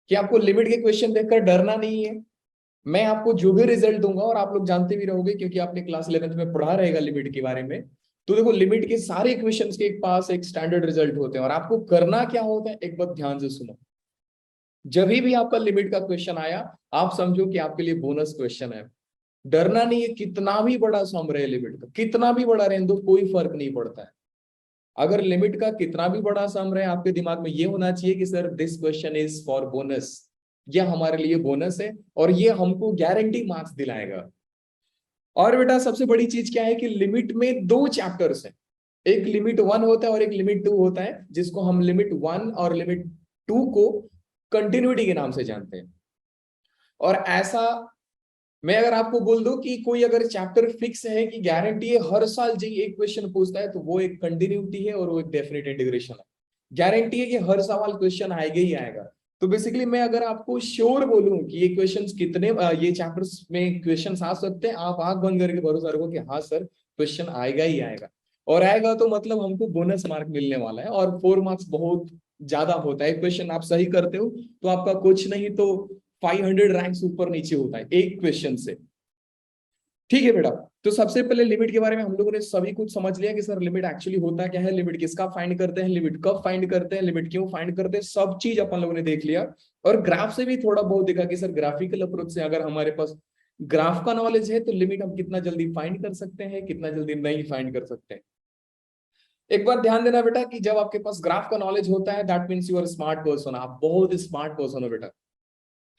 कि आपको लिमिट के क्वेश्चन देखकर डरना नहीं है। मैं आपको जो भी रिजल्ट दूंगा, और आप लोग जानते भी रहोगे क्योंकि आपने क्लास 11th में पढ़ा रहेगा लिमिट के बारे में। तो देखो, लिमिट के सारे इक्वेशंस के पास एक स्टैंडर्ड रिजल्ट होते हैं, और आपको करना क्या होता है, एक बात ध्यान से सुनो। जब भी आपका लिमिट का क्वेश्चन आया, आप समझो कि आपके लिए बोनस क्वेश्चन है। डरना नहीं है, कितना भी बड़ा सम रहे लिमिट का, कितना भी बड़ा रहे दो, कोई फर्क नहीं पड़ता है। अगर लिमिट का कितना भी बड़ा सम रहे, आपके दिमाग में ये होना चाहिए कि sir this question is for bonus, ये हमारे लिए बोनस है, और ये हमको गारंटी मार्क्स दिलाएगा। और बेटा सबसे बड़ी चीज क्या है कि लिमिट में दो चैप्टर्स हैं। एक लिमिट 1 होता है और एक लिमिट 2 होता है, जिसको हम लिमिट 1 और लिमिट 2 को कंटिन्यूटी के नाम से जानते हैं। और ऐसा, मैं अगर आपको बोल दूं कि कोई अगर चैप्टर फिक्स है कि गारंटी है हर साल जी एक क्वेश्चन पूछता है, तो वो एक कंटिन्यूटी है और वो एक डेफिनेट इंटीग्रेशन है। गारंटी है कि हर सवाल क्वेश्चन आएगा ही आएगा। तो बेसिकली मैं अगर आपको श्योर बोलूं कि ये क्वेश्चंस कितने, ये चैप्टर्स में क्वेश्चंस आ सकते हैं, आप आंख बंद करके भरोसा रखो कि हाँ सर क्वेश्चन आएगा ही आएगा। और आएगा तो मतलब हमको बोनस मार्क मिलने वाला है, और 4 मार्क्स बहुत ज्यादा होता है। क्वेश्चन आप सही करते हो तो आपका कुछ नहीं तो 500 रैंक्स ऊपर नीचे होता है एक क्वेश्चन से। ठीक है बेटा। तो सबसे पहले लिमिट के बारे में हम लोगों ने सभी कुछ समझ लिया कि सर लिमिट एक्चुअली होता क्या है, लिमिट किसका फाइंड करते हैं, लिमिट कब फाइंड करते हैं, लिमिट क्यों फाइंड करते हैं, सब चीज अपन लोगों ने देख लिया। और ग्राफ से भी थोड़ा बहुत देखा कि सर ग्राफिकल अप्रोच से अगर हमारे पास ग्राफ का नॉलेज है तो लिमिट हम कितना जल्दी फाइंड कर सकते हैं, कितना जल्दी नहीं फाइंड कर सकते हैं। एक बार ध्यान देना बेटा कि जब आपके पास ग्राफ का नॉलेज होता है, that means you are smart person, आप बहुत स्मार्ट पर्सन हो बेटा।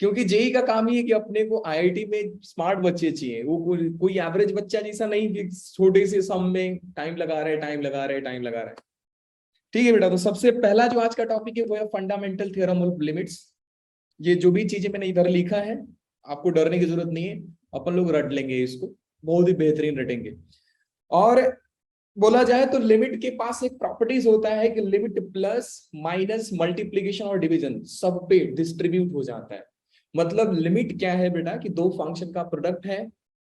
क्योंकि जेई का काम ही है कि अपने को आईआईटी में स्मार्ट बच्चे चाहिए, वो कोई एवरेज बच्चा जैसा नहीं कि छोटे से सम में टाइम लगा रहे टाइम लगा रहे टाइम लगा रहे। ठीक है बेटा। तो सबसे पहला जो आज का टॉपिक है वो है फंडामेंटल थ्योरम ऑफ लिमिट्स। ये जो भी चीजें मैंने इधर लिखा है, आपको डरने की जरूरत नहीं है, अपन लोग रट लेंगे इसको, बहुत ही बेहतरीन रटेंगे। और बोला जाए तो लिमिट के पास एक प्रॉपर्टीज होता है कि लिमिट प्लस माइनस मल्टीप्लीकेशन और डिवीजन सब पे डिस्ट्रीब्यूट हो जाता है। मतलब लिमिट क्या है बेटा कि दो फंक्शन का प्रोडक्ट है,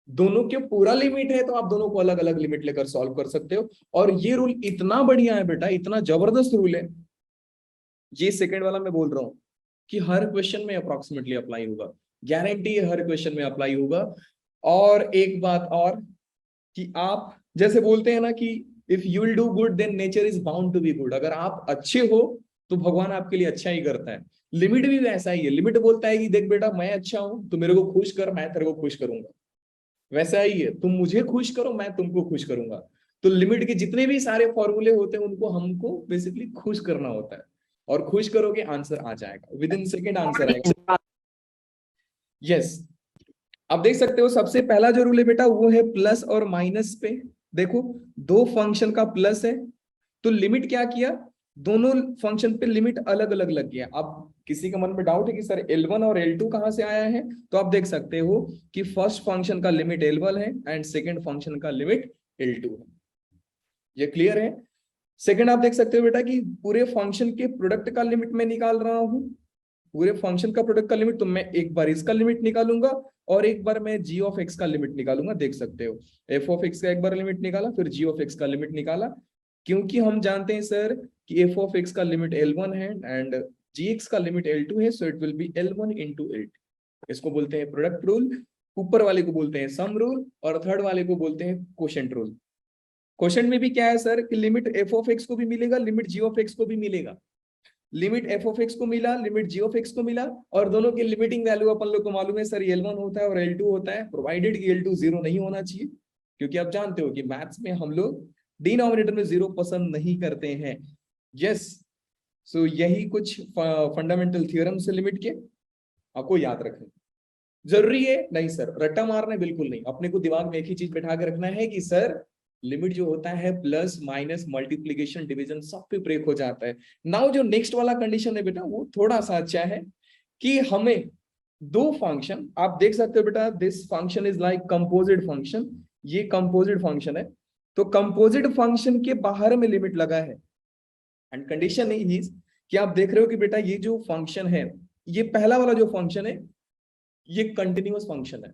दोनों के पूरा लिमिट है, तो आप दोनों को अलग अलग लिमिट लेकर सॉल्व कर सकते हो। और ये रूल इतना बढ़िया है बेटा, इतना जबरदस्त रूल है, ये सेकंड वाला मैं बोल रहा हूँ, कि हर क्वेश्चन में अप्रोक्सीमेटली अप्लाई होगा, गारंटी है हर क्वेश्चन में अप्लाई होगा। और एक बात और, कि आप जैसे बोलते हैं ना कि if you will do good then nature is bound to be good, अगर आप अच्छे हो तो भगवान आपके लिए अच्छा ही करता है। लिमिट भी वैसा ही है, लिमिट बोलता है कि देख बेटा मैं अच्छा हूं तो मेरे को खुश कर, मैं तेरे को खुश करूंगा। वैसा ही है, तुम मुझे खुश करो मैं तुमको खुश करूंगा। तो लिमिट के जितने भी सारे फॉर्मूले होते हैं उनको हमको बेसिकली खुश करना होता है, और खुश करोगे आंसर आ जाएगा, विद इन सेकेंड आंसर आएगा। यस। अब देख सकते हो सबसे पहला जो रूल है बेटा वो है प्लस और माइनस पे। देखो, दो फंक्शन का प्लस है, तो लिमिट क्या किया, दोनों फंक्शन पे लिमिट अलग अलग लग गया। अब किसी का मन में डाउट है कि सर L1 और L2 कहां से आया है, तो आप देख सकते हो कि फर्स्ट फंक्शन का लिमिट L1 है एंड सेकेंड फंक्शन का लिमिट L2 है। ये क्लियर है। सेकेंड आप देख सकते हो बेटा कि पूरे फंक्शन के प्रोडक्ट का लिमिट मैं निकाल रहा हूं, पूरे फंक्शन का प्रोडक्ट का लिमिट, तो मैं एक बार इसका लिमिट निकालूंगा और एक बार मैं जी ऑफ एक्स का लिमिट निकालूंगा। देख सकते हो एफ ऑफ एक्स का एक बार लिमिट निकाला, फिर जी ऑफ एक्स का लिमिट निकाला। क्योंकि हम जानते हैं सर कि एफ ऑफ एक्स का लिमिट L1 है एंड जी एक्स का लिमिट L2 है, so it will B L1 into L2। इसको बोलते हैं प्रोडक्ट रूल, ऊपर वाले को बोलते हैं सम रूल, और थर्ड वाले को बोलते हैं कोशेंट रूल। क्वेश्चन में भी क्या है सर कि लिमिट एफ ऑफ एक्स को भी मिलेगा, लिमिट जी ऑफ एक्स को भी मिलेगा। लिमिट एफ ऑफ एक्स को मिला, लिमिट जी ऑफ एक्स को मिला, और दोनों की लिमिटिंग वैल्यू अपन लोग को मालूम है सर L1 होता है और L2 होता है, प्रोवाइडेड कि L2 जीरो नहीं होना चाहिए। क्योंकि आप जानते हो कि मैथ्स में हम लोग डिनोमिनेटर में जीरो पसंद नहीं करते हैं। यस। सो यही कुछ फंडामेंटल थ्योरम से लिमिट के आपको याद रखना जरूरी है। नहीं सर रट्टा मारना बिल्कुल नहीं, अपने को दिमाग में एक ही चीज बैठा के रखना है कि सर लिमिट जो होता है प्लस माइनस मल्टीप्लीकेशन डिवीजन सब पे ब्रेक हो जाता है। नाउ जो नेक्स्ट वाला कंडीशन है बेटा वो थोड़ा सा अच्छा है, कि हमें दो फंक्शन, आप देख सकते हो बेटा this function is like composite function, ये कंपोजिट फंक्शन है। तो कंपोजिट फंक्शन के बाहर में लिमिट लगा है, एंड कंडीशन ही कि आप देख रहे हो कि बेटा ये जो फंक्शन है, ये पहला वाला जो फंक्शन है ये कंटिन्यूअस फंक्शन है।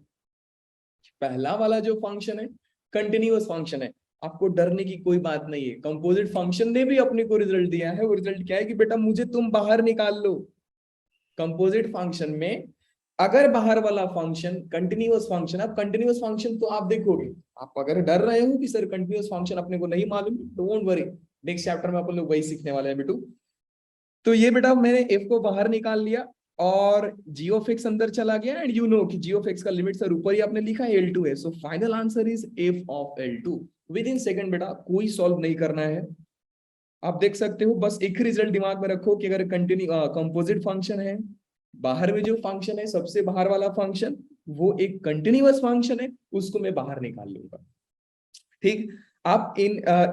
पहला वाला जो फंक्शन है कंटिन्यूअस फंक्शन है, आपको डरने की कोई बात नहीं है। कंपोजिट फंक्शन ने भी अपने को रिजल्ट दिया है, वो रिजल्ट क्या है कि बेटा मुझे तुम बाहर निकाल लो, कंपोजिट फंक्शन में अगर बाहर वाला फंक्शन कंटिन्यूअस फंक्शन, अब कंटिन्यूअस फंक्शन तो आप देखोगे, आप अगर डर रहे हो कि सर कंटिन्यूअस फंक्शन अपने को नहीं मालूम, डोंट वरी, नेक्स्ट चैप्टर में अपन लोग वही सीखने वाले हैं बेटू। तो ये बेटा मैंने एफ को बाहर निकाल लिया और जी ऑफ एक्स अंदर चला गया, एंड यू नो कि जी ऑफ एक्स का लिमिट सर ऊपर ही आपने लिखा है L2 है, so final answer is F of L2। With in second बेटा, कोई सॉल्व नहीं करना है, आप देख सकते हो, बस एक रिजल्ट दिमाग में रखो कि अगर कंटिन्यू कंपोजिट फंक्शन है, बाहर में जो फंक्शन है सबसे बाहर वाला फंक्शन वो एक कंटिन्यूअस फंक्शन है, उसको मैं बाहर निकाल लूंगा। ठीक, आप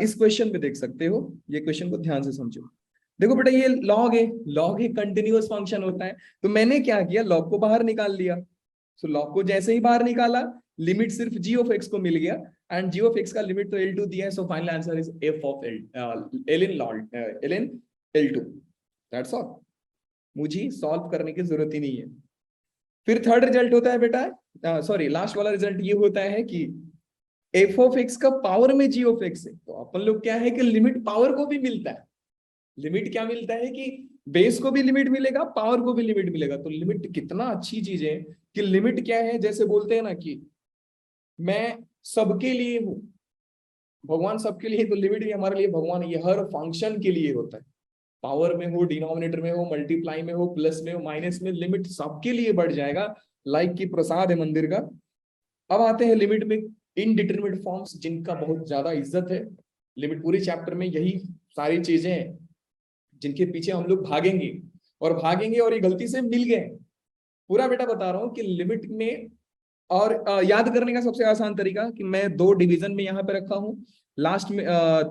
इस क्वेश्चन में देख सकते हो, ये क्वेश्चन को ध्यान से समझो। देखो बेटा ये लॉग है, लॉग एक कंटिन्यूअस फंक्शन होता है, तो मैंने क्या किया, लॉग को बाहर निकाल लिया। सो लॉग को जैसे ही बाहर निकाला, लिमिट सिर्फ जी ऑफ एक्स को मिल गया, एंड जी ऑफ एक्स का लिमिट तो L2 दिया है, so final answer is F of L in L2। That's all, मुझे सॉल्व करने की जरूरत ही नहीं है। फिर थर्ड रिजल्ट होता है बेटा, सॉरी लास्ट वाला रिजल्ट ये होता है कि एफ ऑफ एक्स का पावर में जी ऑफ एक्स है, तो अपन लोग क्या है कि लिमिट पावर को भी मिलता है। लिमिट क्या मिलता है कि बेस को भी लिमिट मिलेगा, पावर को भी लिमिट मिलेगा। तो लिमिट कितना अच्छी चीज है कि लिमिट क्या है, जैसे बोलते हैं ना कि मैं सबके लिए हूं, भगवान सबके लिए, तो लिमिट भी हमारे लिए भगवान, ये हर फंक्शन के लिए होता है, पावर में हो, डिनोमिनेटर में हो, मल्टीप्लाई में हो, प्लस में हो, माइनस में, लिमिट सबके लिए बढ़ जाएगा, लाइक की प्रसाद है मंदिर का। अब आते हैं लिमिट में इनडिटरमिनेट फॉर्म्स, जिनका बहुत ज्यादा इज्जत है। लिमिट पूरे चैप्टर में यही सारी चीजें हैं जिनके पीछे हम लोग भागेंगे और भागेंगे, और ये गलती से मिल गए पूरा बेटा बता रहा हूं कि लिमिट में। और याद करने का सबसे आसान तरीका कि मैं दो डिवीजन में यहाँ पे रखा हूं, लास्ट में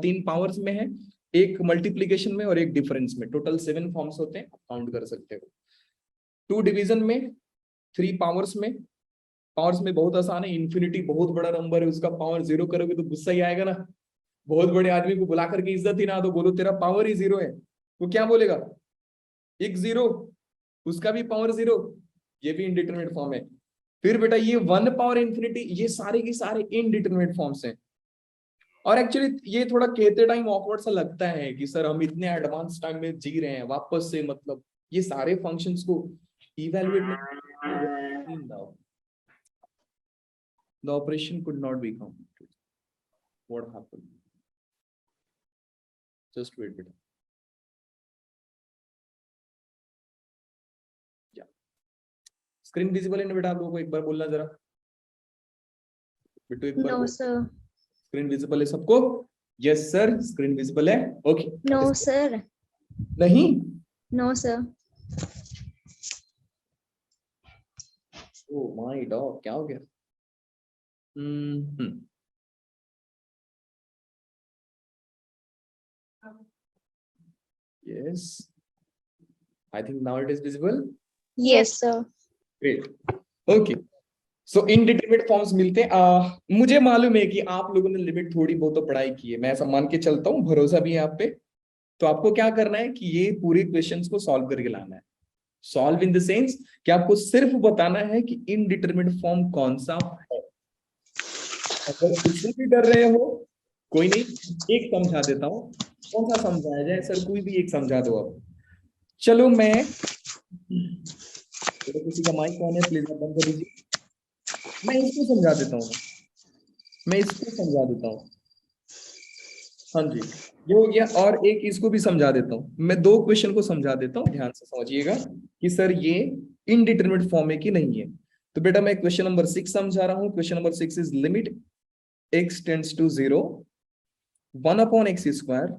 3 पावर्स में है, एक मल्टीप्लीकेशन में और एक डिफरेंस में, टोटल 7 फॉर्म्स होते हैं, आप काउंट कर सकते हो। 2 डिवीजन में, 3 पावर्स में। पावर्स में बहुत आसान है, इन्फिनिटी बहुत बड़ा नंबर है, उसका पावर 0 करोगे तो गुस्सा ही आएगा ना। बहुत बड़े आदमी को बुला करके इज्जत ही ना दो, बोलो तेरा पावर ही 0 है, वो क्या बोलेगा, एक 0, उसका भी पावर 0, ये भी इनडिटरमिनेट फॉर्म है। फिर बेटा ये 1 पावर इंफिनिटी, ये सारे के सारे इनडिटरमिनेट फॉर्म्स हैं। और एक्चुअली ये थोड़ा कहते टाइम ऑकवर्ड सा लगता है कि सर हम इतने एडवांस टाइम में जी रहे हैं, वापस से मतलब ये सारे फंक्शंस को इवैल्यूएट नहीं, the operation could not be completed. What happened? Just wait a minute. Yeah. Screen visible है ना बेटा, आप लोगों को एक बार बोलना जरा, बेटू एक बार। No sir. स्क्रीन विजिबल है सबको? यस सर, स्क्रीन विजिबल है। ओके। No sir. नहीं? No sir. Oh my dog, क्या हो गया? Yes. I think now it is visible. Yes sir. Great. Okay. So indeterminate forms मिलते हैं। मुझे मालूम है कि आप लोगों ने लिमिट थोड़ी बहुत तो पढ़ाई की है, मैं ऐसा मान के चलता हूँ, भरोसा भी है आप पे। तो आपको क्या करना है कि ये पूरे क्वेश्चंस को सॉल्व करके लाना है। सॉल्व इन द सेंस कि आपको सिर्फ बताना है कि इनडिटरमिनेट फॉर्म कौन सा है। अगर इससे भी डर रहे हो, कोई नहीं, एक समझा देता हूँ। कौन सा समझाया जाए सर, कोई भी एक समझा दो आप। चलो मैं, तो किसी का माइक ऑन है, प्लीज आप बंद कर दीजिए। मैं इसको समझा देता हूँ, मैं इसको समझा देता हूँ। हाँ जी, ये हो गया, और एक इसको भी समझा देता हूँ। मैं 2 क्वेश्चन को समझा देता हूँ, ध्यान से समझिएगा कि सर ये इनडिटरमिनेट फॉर्म है कि नहीं है। तो बेटा मैं क्वेश्चन नंबर 6 समझा रहा हूँ। Question number 6 is limit x tends to 0 1 upon x square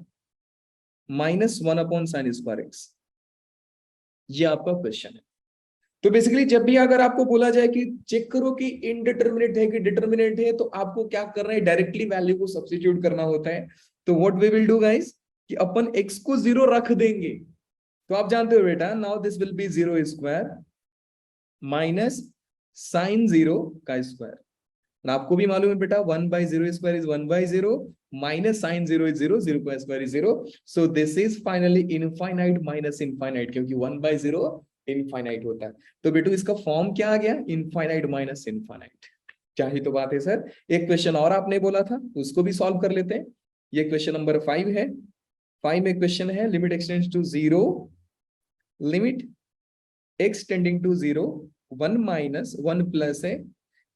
minus 1 upon sine square x. ये आपका क्वेश्चन है। तो बेसिकली जब भी अगर आपको बोला जाए कि चेक करो कि इनडिटरमिनेट है कि डिटरमिनेट है, तो आपको क्या करना है, डायरेक्टली वैल्यू को सब्स्टिट्यूट करना होता है। तो what we will do guys कि अपन x को 0 रख देंगे। तो आप जानते हो बेटा, now this will be 0 square minus sine 0 का स्क्वायर। आपको भी मालूम है बेटा 1/0 square is 1/0 minus sine 0 is 0, 0 का square is 0। So this is finally infinite minus infinite, क्योंकि 1/0 इनफाइनाइट होता है। तो बेटू इसका फॉर्म क्या आ गया, इनफाइनाइट माइनस इनफाइनाइट। क्या ही तो बात है सर। एक क्वेश्चन और आपने बोला था, उसको भी सॉल्व कर लेते हैं। ये क्वेश्चन नंबर 5 है। 5 में क्वेश्चन है limit extends to 0, limit x tending to 0, 1 minus 1 plus है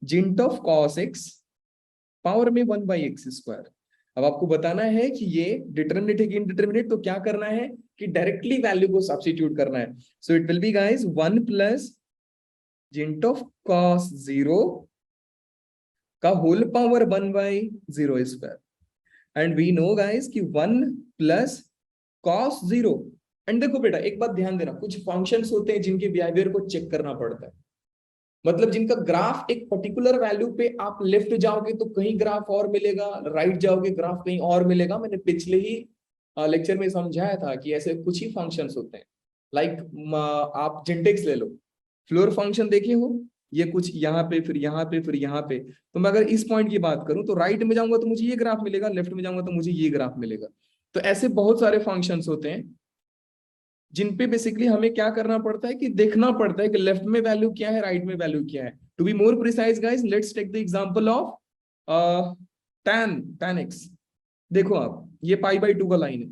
जिंट ऑफ cos x पावर में 1/x²। अब आपको बताना है कि ये डिटरमिनेट है कि इनडिटरमिनेट, तो क्या करना है कि डायरेक्टली वैल्यू को सब्स्टिट्यूट करना है। So it will be guys 1 plus जिंट ऑफ cos 0 का whole power 1/0²। And we know guys कि 1 प्लस cos 0। एंड देखो बेटा एक बात ध्यान देना, कुछ फंक्शंस होते हैं जिनके बिहेवियर को चेक करना पड़ता है, मतलब जिनका ग्राफ एक पर्टिकुलर वैल्यू पे आप लेफ्ट जाओगे तो कहीं ग्राफ और मिलेगा, राइट जाओगे ग्राफ कहीं और मिलेगा। मैंने पिछले ही लेक्चर में समझाया था कि ऐसे कुछ ही फंक्शंस होते हैं। लाइक आप जिंटेक्स ले लो, फ्लोर फंक्शन देखे हो, ये कुछ यहाँ पे फिर यहाँ पे फिर यहाँ पे। तो मैं अगर इस पॉइंट की बात करूं तो राइट में जाऊंगा तो मुझे ये ग्राफ मिलेगा, लेफ्ट में जाऊंगा तो मुझे ये ग्राफ मिलेगा। तो ऐसे बहुत सारे फंक्शंस होते हैं जिन पे बेसिकली हमें क्या करना पड़ता है कि देखना पड़ता है कि लेफ्ट में वैल्यू क्या है, राइट में वैल्यू क्या है। To be more precise guys, let's take the example of tan x। देखो आप ये π/2 का लाइन है,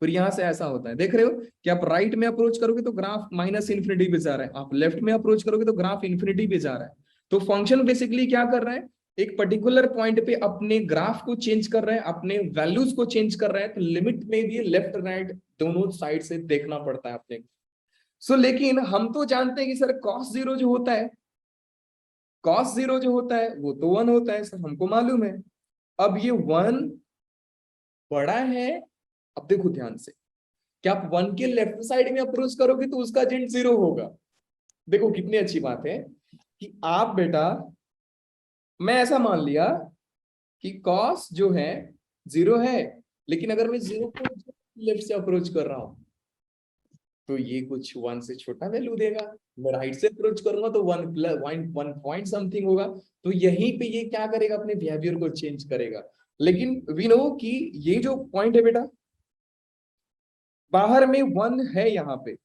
फिर यहां से ऐसा होता है, देख रहे हो कि आप राइट में अप्रोच करोगे तो ग्राफ -∞ पे जा रहा है, आप लेफ्ट में अप्रोच करोगे तो ग्राफ ∞ पे जा रहा है। तो फंक्शन बेसिकली क्या कर रहा है, एक पर्टिकुलर पॉइंट पे अपने ग्राफ को चेंज कर रहा है, अपने वैल्यूज को चेंज कर रहा है। तो लिमिट में भी लेफ्ट राइट दोनों साइड से देखना पड़ता है अपने। सो लेकिन हम तो जानते हैं कि सर cos 0 जो होता है, cos 0 जो होता है वो तो 1 होता है, सर हमको मालूम है। अब ये 1 बड़ा है, अब देखो ध्यान से कि आप 1 के लेफ्ट साइड में अप्रोच करोगे तो उसका जेंट 0 होगा। देखो कितनी अच्छी बात है कि आप बेटा, मैं ऐसा मान लिया कि cos जो है 0 है, लेकिन अगर मैं 0 को लेफ्ट से अप्रोच कर रहा हूं तो ये कुछ 1 से छोटा वैल्यू देगा। मैं राइट से अप्रोच करूंगा तो 1 प्लस 1 पॉइंट समथिंग होगा। तो यहीं पे ये क्या करेगा, अपने बिहेवियर को चेंज करेगा। लेकिन वी नो कि ये जो पॉइंट है बेटा, बाहर में 1 है यहाँ पे,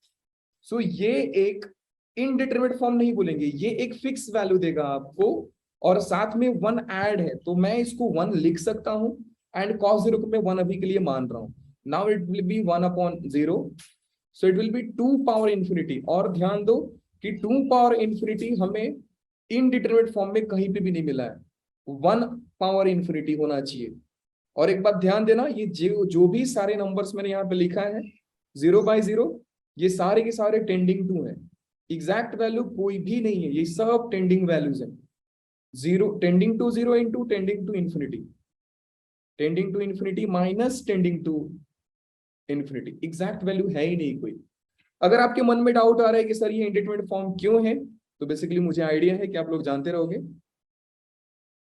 सो ये एक इनडिटरमिनेट फॉर्म नहीं बोलेंगे, ये एक फिक्स वैल्यू देगा आपको, और साथ में 1 ऐड है तो मैं इसको 1 लिख सकता हूं। एंड cos 0 को मैं 1 अभी के लिए मान रहा हूं। Now it will B 1/0, so it will B 2 power infinity. और ध्यान दो कि 2 पावर इंफिनिटी हमें इनडिटरमिनेट फॉर्म में कहीं पे भी नहीं मिला है, 1 पावर इंफिनिटी होना चाहिए। और एक बात ध्यान देना, ये जो भी सारे नंबर्स मैंने यहाँ पे लिखा है 0/0, ये सारे के सारे टेंडिंग टू है, एग्जैक्ट वैल्यू कोई भी नहीं है, ये सब टेंडिंग वैल्यूज हैं। 0 tending to 0 into tending to infinity, tending to infinity minus tending to infinity, exact value है ही नहीं कोई। अगर आपके मन में डाउट आ रहा है कि सर ये इंडिटरमिनेट फॉर्म क्यों है, तो बेसिकली मुझे आइडिया है कि आप लोग जानते रहोगे।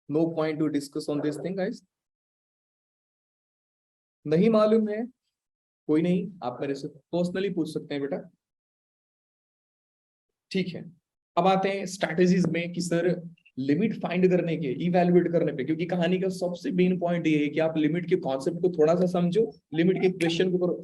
No point to discuss on this thing guys. नहीं मालूम है कोई नहीं, आप मेरे से पर्सनली पूछ सकते हैं बेटा, ठीक है। अब आते हैं स्ट्रैटेजीज में कि सर लिमिट फाइंड करने के, इवैल्यूएट करने पे, क्योंकि कहानी का सबसे मेन पॉइंट ये है कि आप लिमिट के कॉन्सेप्ट को थोड़ा सा समझो, लिमिट के क्वेश्चन को करो,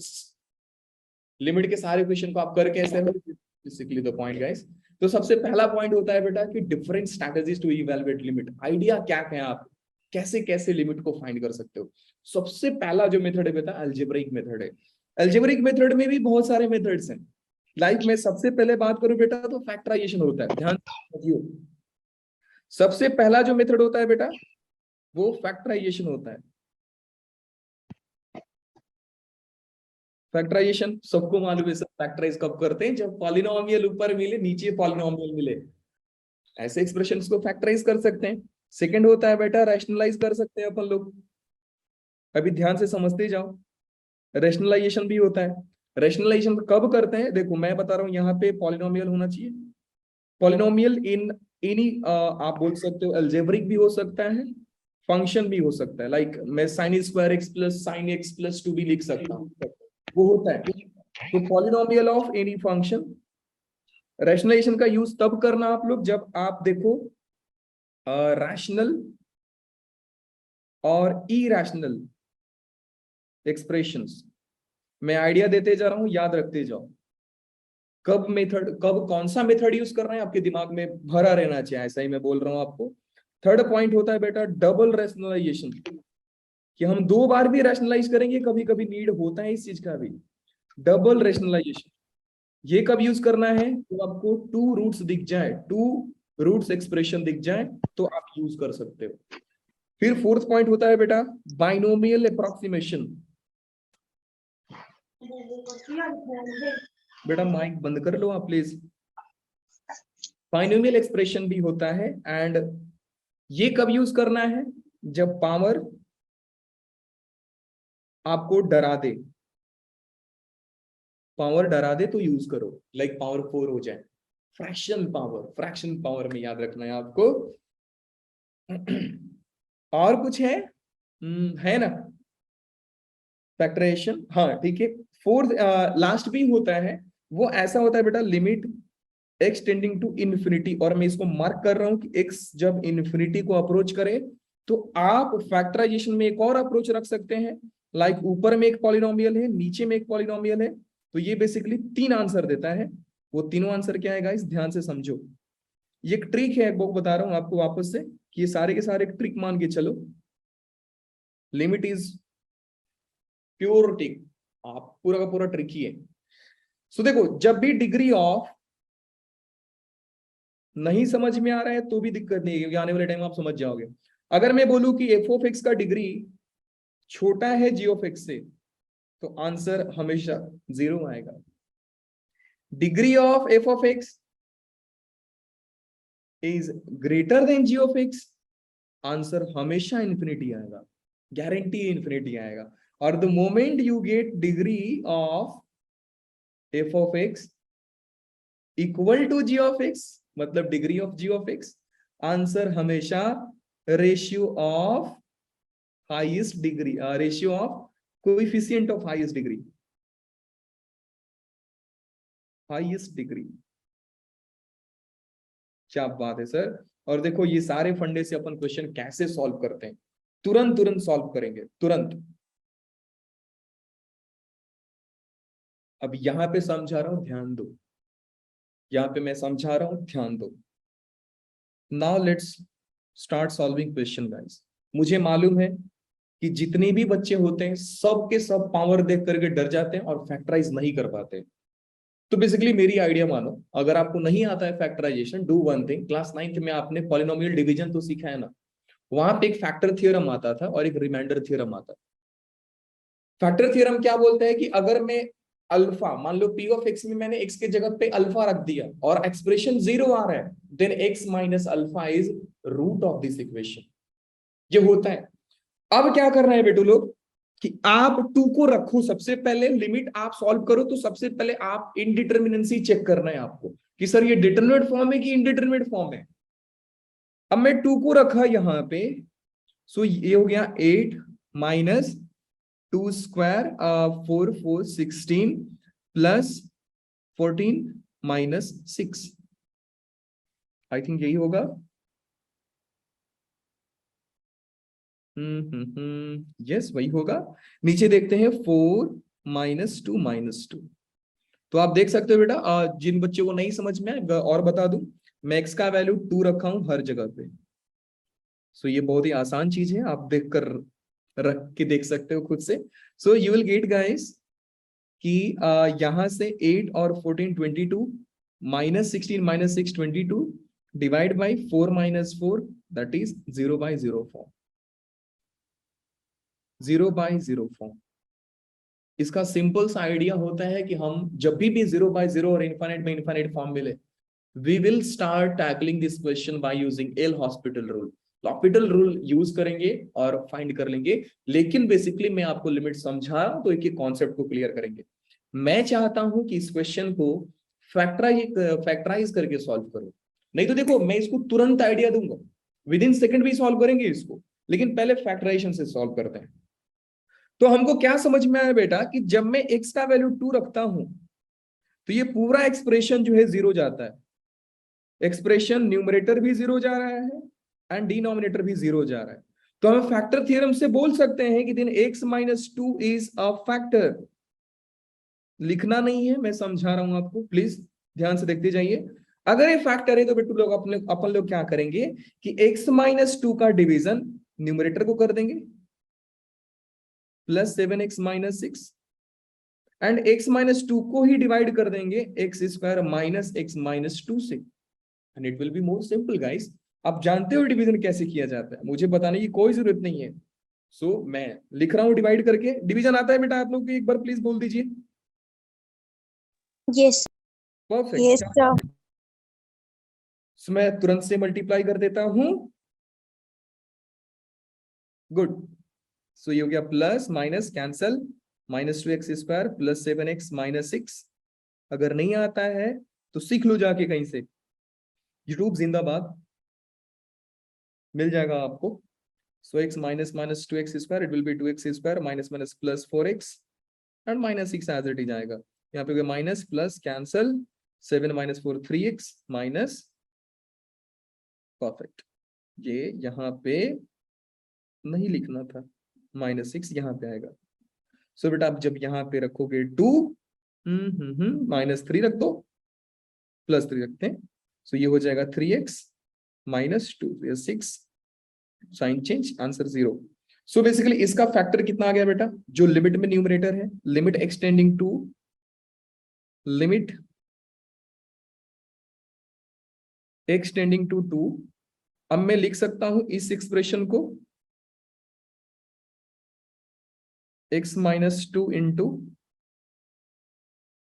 लिमिट के सारे क्वेश्चन को आप कर कैसे हो, बेसिकली द पॉइंट गाइस। तो सबसे पहला पॉइंट होता है बेटा कि different strategies to evaluate limit. Idea क्या है, आप कैसे कैसे लिमिट को फाइंड कर सकते हो। सबसे पहला जो मेथड है बेटा अलजेब्रिक मेथड है। अलजेब्रिक मेथड में भी बहुत सारे मेथड्स हैं। लाइक मैं सबसे पहले बात करूं बेटा तो फैक्टराइजेशन होता है, ध्यान रखियो। सबसे पहला जो मेथड होता है बेटा वो फैक्टराइजेशन होता है। फैक्टराइजेशन सबको मालूम है, सब फैक्टराइज कब करते हैं, जब पॉलिनोमियल ऊपर मिले नीचे पॉलिनोमियल मिले, ऐसे एक्सप्रेशंस को फैक्टराइज कर सकते हैं। सेकंड होता है बेटा रैशनलाइज कर सकते हैं अपन लोग, अभी ध्यान से समझते जाओ। रैशनलाइजेशन भी होता है। रैशनलाइजेशन कब करते हैं, देखो मैं बता रहा हूं, यहाँ पे पॉलिनोमियल होना चाहिए, पॉलिनोमियल इन एनी, आप बोल सकते हो अलजेब्रिक भी हो सकता है, फंक्शन भी हो सकता है। लाइक मैं sin square x plus sine x plus 2 भी लिख सकता हूँ, वो होता है। तो polynomial of any function. Rationalisation का यूज तब करना आप लोग जब आप देखो रैशनल और इरैशनल एक्सप्रेशंस। मैं आइडिया देते जा रहा हूं, याद रखते जाओ। कब मेथड, कब कौन सा मेथड यूज कर रहे हैं आपके दिमाग में भरा रहना चाहिए, ऐसा ही मैं बोल रहा हूं आपको। थर्ड पॉइंट होता है बेटा डबल रैशनलाइजेशन, कि हम 2 बार भी रैशनलाइज करेंगे, कभी कभी नीड होता है इस चीज का भी, डबल रैशनलाइजेशन। ये कब यूज करना है? तो आपको टू रूट्स दिख जाए, टू रूट्स एक्सप्रेशन दिख जाए तो आप यूज कर सकते हो। फिर फोर्थ पॉइंट होता है बेटा बाइनोमियल अप्रोक्सीमेशन। बेटा माइक बंद कर लो आप प्लीज। बाइनोमियल एक्सप्रेशन भी होता है एंड ये कब यूज करना है? जब पावर आपको डरा दे, पावर डरा दे तो यूज करो, लाइक पावर 4 हो जाए। फ्रैक्शन पावर में याद रखना है आपको। और कुछ है? है ना फैक्टराइजेशन? हाँ ठीक है। फोर्थ लास्ट भी होता है, वो ऐसा होता है बेटा limit x tending to infinity, और मैं इसको मार्क कर रहा हूं कि x जब इन्फिनिटी को अप्रोच करे तो आप फैक्टराइजेशन में एक और अप्रोच रख सकते हैं। लाइक ऊपर में एक पॉलिनोमियल है, नीचे में एक पॉलिनोमियल है, तो ये बेसिकली 3 आंसर देता है। वो तीनों आंसर क्या है गाइस, ध्यान से समझो। ये एक ट्रिक है, वो बता रहा हूं आपको वापस से कि ये सारे के सारे ट्रिक मान के चलो। लिमिट इज प्योर ट्रिक, आप पूरा का पूरा ट्रिक ही है। सो देखो, जब भी डिग्री ऑफ नहीं समझ में आ रहा है तो भी दिक्कत नहीं है, क्योंकि आने वाले टाइम आप समझ जाओगे। अगर मैं बोलूं कि एफ ऑफ एक्स का डिग्री छोटा है जी ऑफ एक्स से, तो आंसर हमेशा 0 आएगा। Degree of f of x is greater than g of x, answer हमेशा इंफिनिटी आएगा, गारंटी इंफिनिटी आएगा। और the moment you get degree of f of x equal to g of x, मतलब degree of g of x, answer हमेशा ratio of highest degree, ratio of coefficient of highest degree, highest degree. क्या बात है sir. और देखो ये सारे फंडे से अपन क्वेश्चन कैसे सॉल्व करते हैं, तुरंत तुरंत सॉल्व करेंगे, तुरंत। अब यहां पे समझा रहा हूं, ध्यान दो, यहां पे मैं समझा रहा हूं, ध्यान दो। Now let's start solving question guys. मुझे मालूम है कि जितने भी बच्चे होते हैं सब के सब पावर देख करके डर जाते हैं और फैक्टराइज नहीं कर पाते। तो बेसिकली मेरी आइडिया मानो, अगर आपको नहीं आता है factorisation, do one thing. Class 9th में आपने पॉलिनोमियल डिवीजन तो सीखा है ना, वहां पे एक फैक्टर थ्योरम आता था और एक रिमाइंडर थ्योरम आता था। फैक्टर थ्योरम क्या बोलता है कि अगर मैं अल्फा, मान लो पी ऑफ एक्स में मैंने एक्स के जगह पे अल्फा रख दिया और एक्सप्रेशन 0 आ रहा है, then x minus alpha is root of this equation. ये होता है। अब क्या करना है बेटू लोग कि आप टू को रखो, सबसे पहले लिमिट आप सॉल्व करो, तो सबसे पहले आप इनडिटर्मिनेंसी चेक करना है आपको कि सर ये डिटरमिनेट फॉर्म है कि इनडिटरमिनेट फॉर्म है। अब मैं टू को रखा यहां पे, सो ये हो गया 8 minus 2 square 4 4 16 plus 14 minus 6, I think यही होगा। यस वही होगा। नीचे देखते हैं 4 माइनस 2 माइनस 2। तो आप देख सकते हो बेटा, जिन बच्चों को नहीं समझ में आए और बता दूं, मैं एक्स का वैल्यू 2 रखा हूं हर जगह पे। सो ये बहुत ही आसान चीज है, आप देख कर रख के देख सकते हो खुद से। So you will get guys कि यहां से 8 और 14 22 minus 16 minus 6 22 divide by 4 minus 4, that is 0 by 0 form, 0 by 0 form. इसका सिंपल सा आइडिया होता है कि हम जब भी 0 बाई 0 और इनफाइनाइट में इनफाइनाइट फॉर्म मिले, we will start tackling this question by using L hospital rule. Hospital rule use करेंगे और फाइंड कर लेंगे। लेकिन बेसिकली मैं आपको लिमिट समझा रहा हूं तो एक कॉन्सेप्ट को क्लियर करेंगे। मैं चाहता हूं कि इस क्वेश्चन को फैक्टराइज करके सॉल्व करो, नहीं तो देखो मैं इसको तुरंत आइडिया दूंगा, विद इन सेकंड भी सॉल्व करेंगे इसको, लेकिन पहले फैक्टराइजेशन से सॉल्व करते हैं। तो हमको क्या समझ में आया बेटा कि जब मैं एक्स का वैल्यू 2 रखता हूं तो ये पूरा एक्सप्रेशन जो है 0 जाता है। एक्सप्रेशन न्यूमरेटर भी 0 जा रहा है एंड डिनोमिनेटर भी 0 जा रहा है। तो हम फैक्टर थ्योरम से बोल सकते हैं कि दिन x minus 2 is a factor. लिखना नहीं है, मैं समझा रहा हूं आपको, प्लीज ध्यान से देखते जाइए। अगर ये फैक्टर है तो बेटू लोग अपन लोग क्या करेंगे कि x माइनस 2 का डिवीजन न्यूमरेटर को कर देंगे, plus 7x minus 6 and x minus two को ही डिवाइड कर देंगे x square minus x minus two से, and it will be more simple guys. आप जानते हो डिवीजन कैसे किया जाता है, मुझे बताने की कोई जरूरत नहीं है। सो मैं लिख रहा हूं डिवाइड करके। डिवीजन आता है बेटा आप लोग को, एक बार प्लीज बोल दीजिए। Yes. परफेक्ट। सो मैं तुरंत से मल्टीप्लाई कर देता हूं। गुड। सो ये हो गया plus minus cancel, minus two x square plus 7x minus 6। अगर नहीं आता है तो सीख लो जाके कहीं से, यूट्यूब जिंदाबाद, मिल जाएगा आपको। So x minus minus two x square, it will be two x square minus minus plus 4x and minus 6 as it is आएगा। यहाँ पे minus plus cancel, 7 minus 4 3x minus, perfect. ये यहाँ पे नहीं लिखना था, माइनस 6 यहाँ पे आएगा। सो बेटा आप जब यहाँ पे रखोगे 2, माइनस 3 रख दो, प्लस 3 रखते हैं। सो ये हो जाएगा 3x minus 2, 6, sine change, answer 0। So basically इसका फैक्टर कितना आ गया बेटा, जो लिमिट में न्यूमरेटर है, limit extending to, limit extending to 2। अब मैं लिख सकता हूं इस एक्सप्रेशन को x minus two into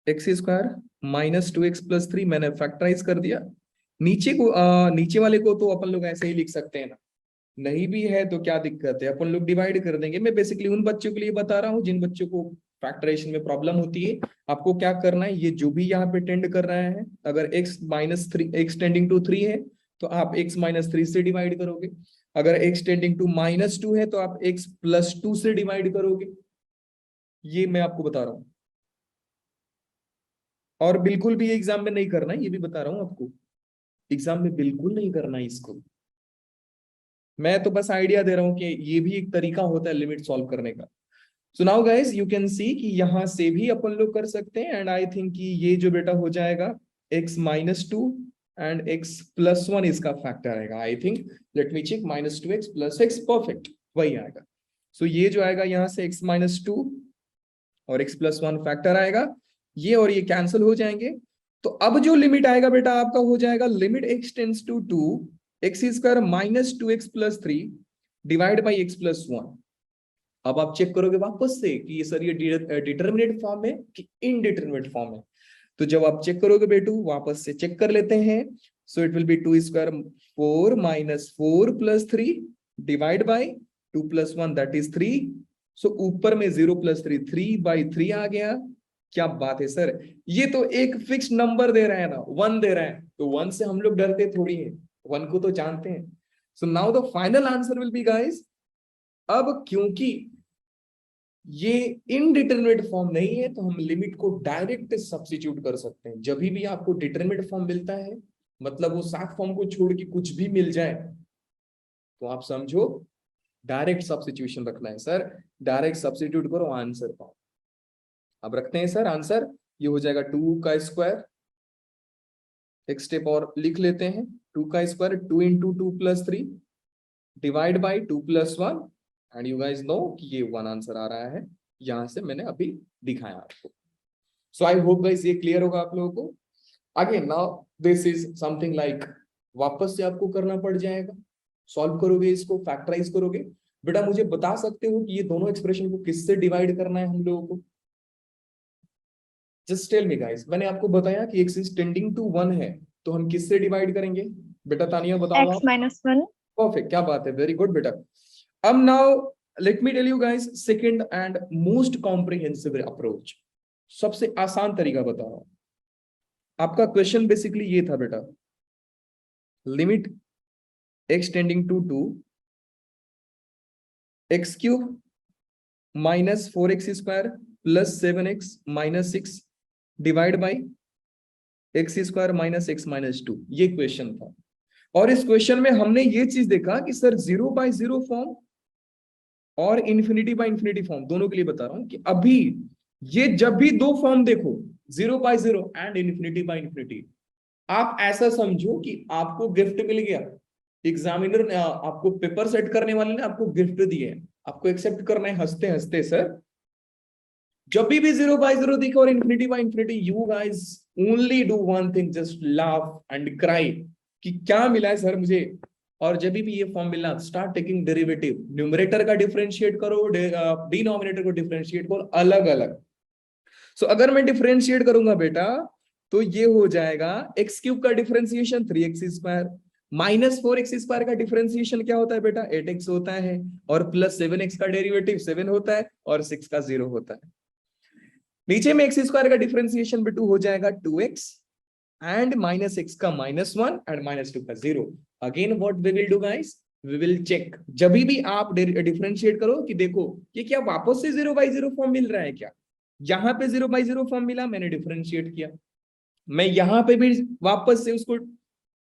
x square minus 2x plus 3, मैंने फैक्टराइज कर दिया। नीचे को नीचे वाले को तो अपन लोग ऐसे ही लिख सकते हैं ना, नहीं भी है तो क्या दिक्कत है, अपन लोग डिवाइड कर देंगे। मैं बेसिकली उन बच्चों के लिए बता रहा हूँ जिन बच्चों को फैक्टराइजेशन में प्रॉब्लम होती है। आपको क्या करना है, ये जो भी यहाँ पे टेंड कर रहा है, अगर x minus 3, x tending to 3 है तो आप x माइनस 3 से डिवाइड करोगे। अगर x टेंडिंग टू माइनस 2 है तो आप x प्लस 2 से डिवाइड करोगे। ये मैं आपको बता रहा हूँ, और बिल्कुल भी एग्जाम में नहीं करना है, ये भी बता रहा हूँ आपको, एग्जाम में बिल्कुल नहीं करना है इसको। मैं तो बस आइडिया दे रहा हूं कि ये भी एक तरीका होता है लिमिट सॉल्व करने का। सो now guys you can see कि यहां से भी अपन लोग कर सकते हैं, एंड आई थिंक कि ये जो बेटा हो जाएगा x minus two and x plus 1 इसका फैक्टर आएगा। I think, let me check, minus 2x plus x, perfect वही आएगा। सो ये जो आएगा यहाँ से x माइनस टू और x प्लस 1 फैक्टर आएगा, ये और ये कैंसिल हो जाएंगे। तो अब जो लिमिट आएगा बेटा आपका हो जाएगा limit x tends to 2 x square minus 2x plus 3 divide by x plus 1। अब आप चेक करोगे वापस से कि ये सर ये डिटर्मिनेट फॉर्म है कि इनडिटर्मिनेट फॉर्म है। तो जब आप चेक करोगे बेटू, वापस से चेक कर लेते हैं। सो it will B 2 square 4 minus 4 plus 3 divide by 2 plus 1 that is 3। सो ऊपर में 0 प्लस 3 3/3 आ गया। क्या बात है सर, ये तो एक फिक्स नंबर दे रहे हैं ना, 1 दे रहे हैं, तो 1 से हम लोग डरते थोड़ी है, 1 को तो जानते हैं। So now the final answer will be guys, अब क्योंकि ये इनडिटरमिनेट फॉर्म नहीं है तो हम लिमिट को डायरेक्ट सब्स्टिट्यूट कर सकते हैं। जब भी आपको डिटरमिनेट फॉर्म मिलता है, मतलब वो सात फॉर्म को छोड़ के कुछ भी मिल जाए, तो आप समझो डायरेक्ट सब्स्टिट्यूशन रखना है सर, डायरेक्ट सब्स्टिट्यूट करो आंसर पाओ। अब रखते हैं सर आंसर, ये हो जाएगा 2 का स्क्वायर, एक स्टेप और लिख लेते हैं, 2 का square 2 into 2 plus 3 divide by 2 plus 1, and you guys know कि ये 1 आंसर आ रहा है, यहां से मैंने अभी दिखाया आपको। सो आई होप गाइस ये क्लियर होगा आप लोगों को। Again now this is something like, वापस से आपको करना पड़ जाएगा, सॉल्व करोगे इसको, फैक्टराइज करोगे। बेटा मुझे बता सकते हो कि ये दोनों एक्सप्रेशन को किससे डिवाइड करना है हम लोगों को, जस्ट टेल मी गाइस। मैंने आपको बताया कि x इज टेंडिंग टू 1 है, तो हम किससे डिवाइड करेंगे बेटा, तानिया बताओ X आप। minus 1. परफेक्ट, क्या बात है, वेरी गुड बेटा। अब now let me tell you guys second and most comprehensive approach, सबसे आसान तरीका बता रहा हूं। आपका क्वेश्चन बेसिकली ये था बेटा, limit x tending to 2 x cube minus 4x square plus 7x minus 6 divide by x square minus x minus 2, ये क्वेश्चन था। और इस क्वेश्चन में हमने ये चीज देखा कि सर 0/0 फॉर्म और इन्फिनिटी बाय इन्फिनिटी फॉर्म, दोनों के लिए बता रहा हूं कि अभी ये जब भी दो फॉर्म देखो 0/0 एंड इन्फिनिटी बाय इन्फिनिटी, आप ऐसा समझो कि आपको गिफ्ट मिल गया, एग्जामिनर ने आपको पेपर सेट करने वाले ने आपको गिफ्ट दिए, आपको एक्सेप्ट करना है हंसते हंसते सर जब भी 0/0 दिखे और infinity by infinity, you guys only do one thing, just laugh and cry कि क्या मिला है सर मुझे। और जब भी ये फॉर्म मिला, स्टार्ट टेकिंग डेरिवेटिव, न्यूमरेटर का डिफरेंशिएट करो, डिनोमिनेटर को डिफरेंशिएट करो अलग अलग। सो अगर मैं डिफरेंशिएट करूंगा बेटा, तो ये हो जाएगा एक्स क्यूब का डिफरेंशिएशन 3x², -4x² का डिफरेंशिएशन क्या होता है बेटा, 8x होता है, और प्लस 7x का डेरिवेटिव 7 होता है, और 6 का 0 होता है। नीचे में x² का डिफरेंशिएशन बेटू हो जाएगा 2x, एंड -x का -1 एंड -2 का 0। Again what we will do guys, we will check जब भी आप डिफरेंशिएट करो कि देखो ये क्या वापस से 0/0 फॉर्म मिल रहा है क्या। यहाँ पे 0/0 फॉर्म मिला, मैंने डिफरेंशिएट किया, मैं यहाँ पे भी वापस से उसको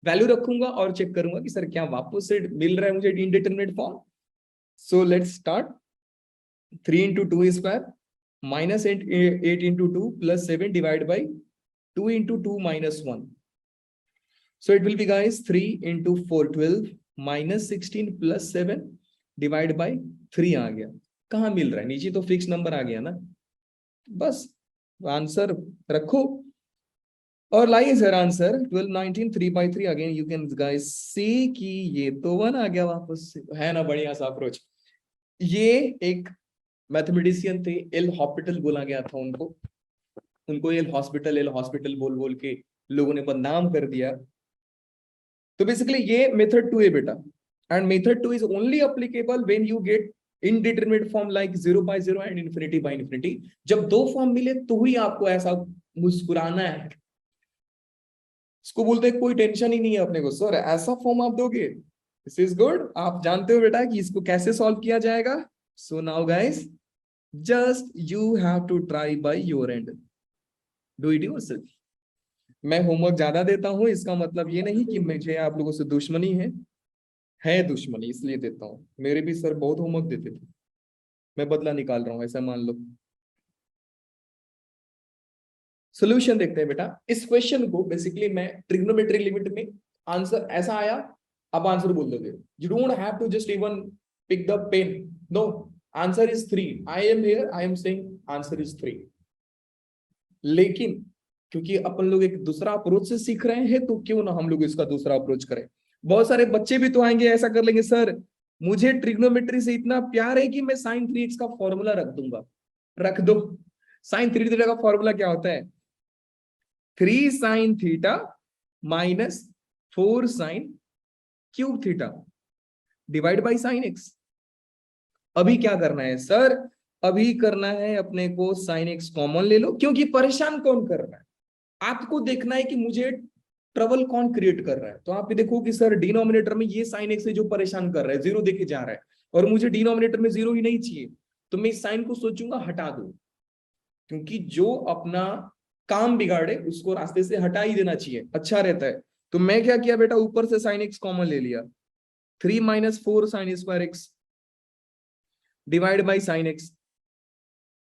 वैल्यू रखूंगा और चेक करूंगा कि सर क्या वापस से मिल रहा है मुझे indeterminate form. So let's start. 3 into 2 square minus 8 into 2 plus 7 divided by 2 into 2 minus 1. So it will be guys 3 into 4 12 minus 16 plus 7 divided by 3 आ गया। कहाँ मिल रहा है, नीचे तो फिक्स नंबर आ गया ना, बस आंसर रखो और लाइए sir answer 12 19 3/3। Again you can guys see कि ये तो 1 आ गया वापस से, है ना बढ़िया सा अप्रोच। ये एक मैथमेटिशियन थे, एल हॉस्पिटल बोला गया था उनको एल हॉस्पिटल बोल बोल के लोगों ने बदनाम कर दिया। तो बेसिकली ये मेथड 2 है बेटा, and method 2 is only applicable when you get indeterminate form like 0/0 and infinity by infinity. जब दो फॉर्म मिले तो ही आपको ऐसा मुस्कुराना है, इसको बोलते हैं कोई टेंशन ही नहीं है अपने को, सर ऐसा फॉर्म आप दोगे, दिस इज गुड। आप जानते हो बेटा कि इसको कैसे सॉल्व किया जाएगा। सो now guys just you have to try by your end, do it yourself। मैं होमवर्क ज्यादा देता हूं इसका मतलब ये नहीं कि मुझे आप लोगों से दुश्मनी है दुश्मनी इसलिए देता हूं, मेरे भी सर बहुत होमवर्क देते थे, मैं बदला निकाल रहा हूं ऐसा मान लो। सोल्यूशन देखते हैं बेटा। इस क्वेश्चन को बेसिकली मैं ट्रिग्नोमेट्री लिमिट में आंसर ऐसा आया, अब आंसर बोल दोगे, you don't have to just even pick the pen, no answer is 3। I am here, I am saying answer is 3। लेकिन क्योंकि अपन लोग एक दूसरा अप्रोच से सीख रहे हैं, तो क्यों ना हम लोग इसका दूसरा अप्रोच करें। बहुत सारे बच्चे भी तो आएंगे ऐसा कर लेंगे, सर मुझे ट्रिग्नोमेट्री से इतना प्यार है कि मैं sin 3x का फॉर्मूला रख दूंगा। रख दो। sin 3 का फॉर्मूला क्या होता है, 3 sin theta minus 4 sin cube theta divide by sin x। अभी क्या करना है सर, अभी करना है अपने को sin x कॉमन ले लो, क्योंकि परेशान कौन कर रहा है, आपको देखना है कि मुझे ट्रबल कौन क्रिएट कर रहा है। तो आप देखो कि सर डिनोमिनेटर में ये sin x है जो परेशान कर रहा है, 0 देके जा रहा है, और मुझे डिनोमिनेटर में 0 ही नहीं चाहिए, तो मैं इस साइन को सोचूंगा हटा दूं, क्योंकि जो अपना काम बिगाड़े उसको रास्ते से हटा ही देना चाहिए, अच्छा रहता है। तो मैं क्या किया बेटा, ऊपर से sin x कॉमन ले लिया, 3 - 4 sin² x divide by sin x।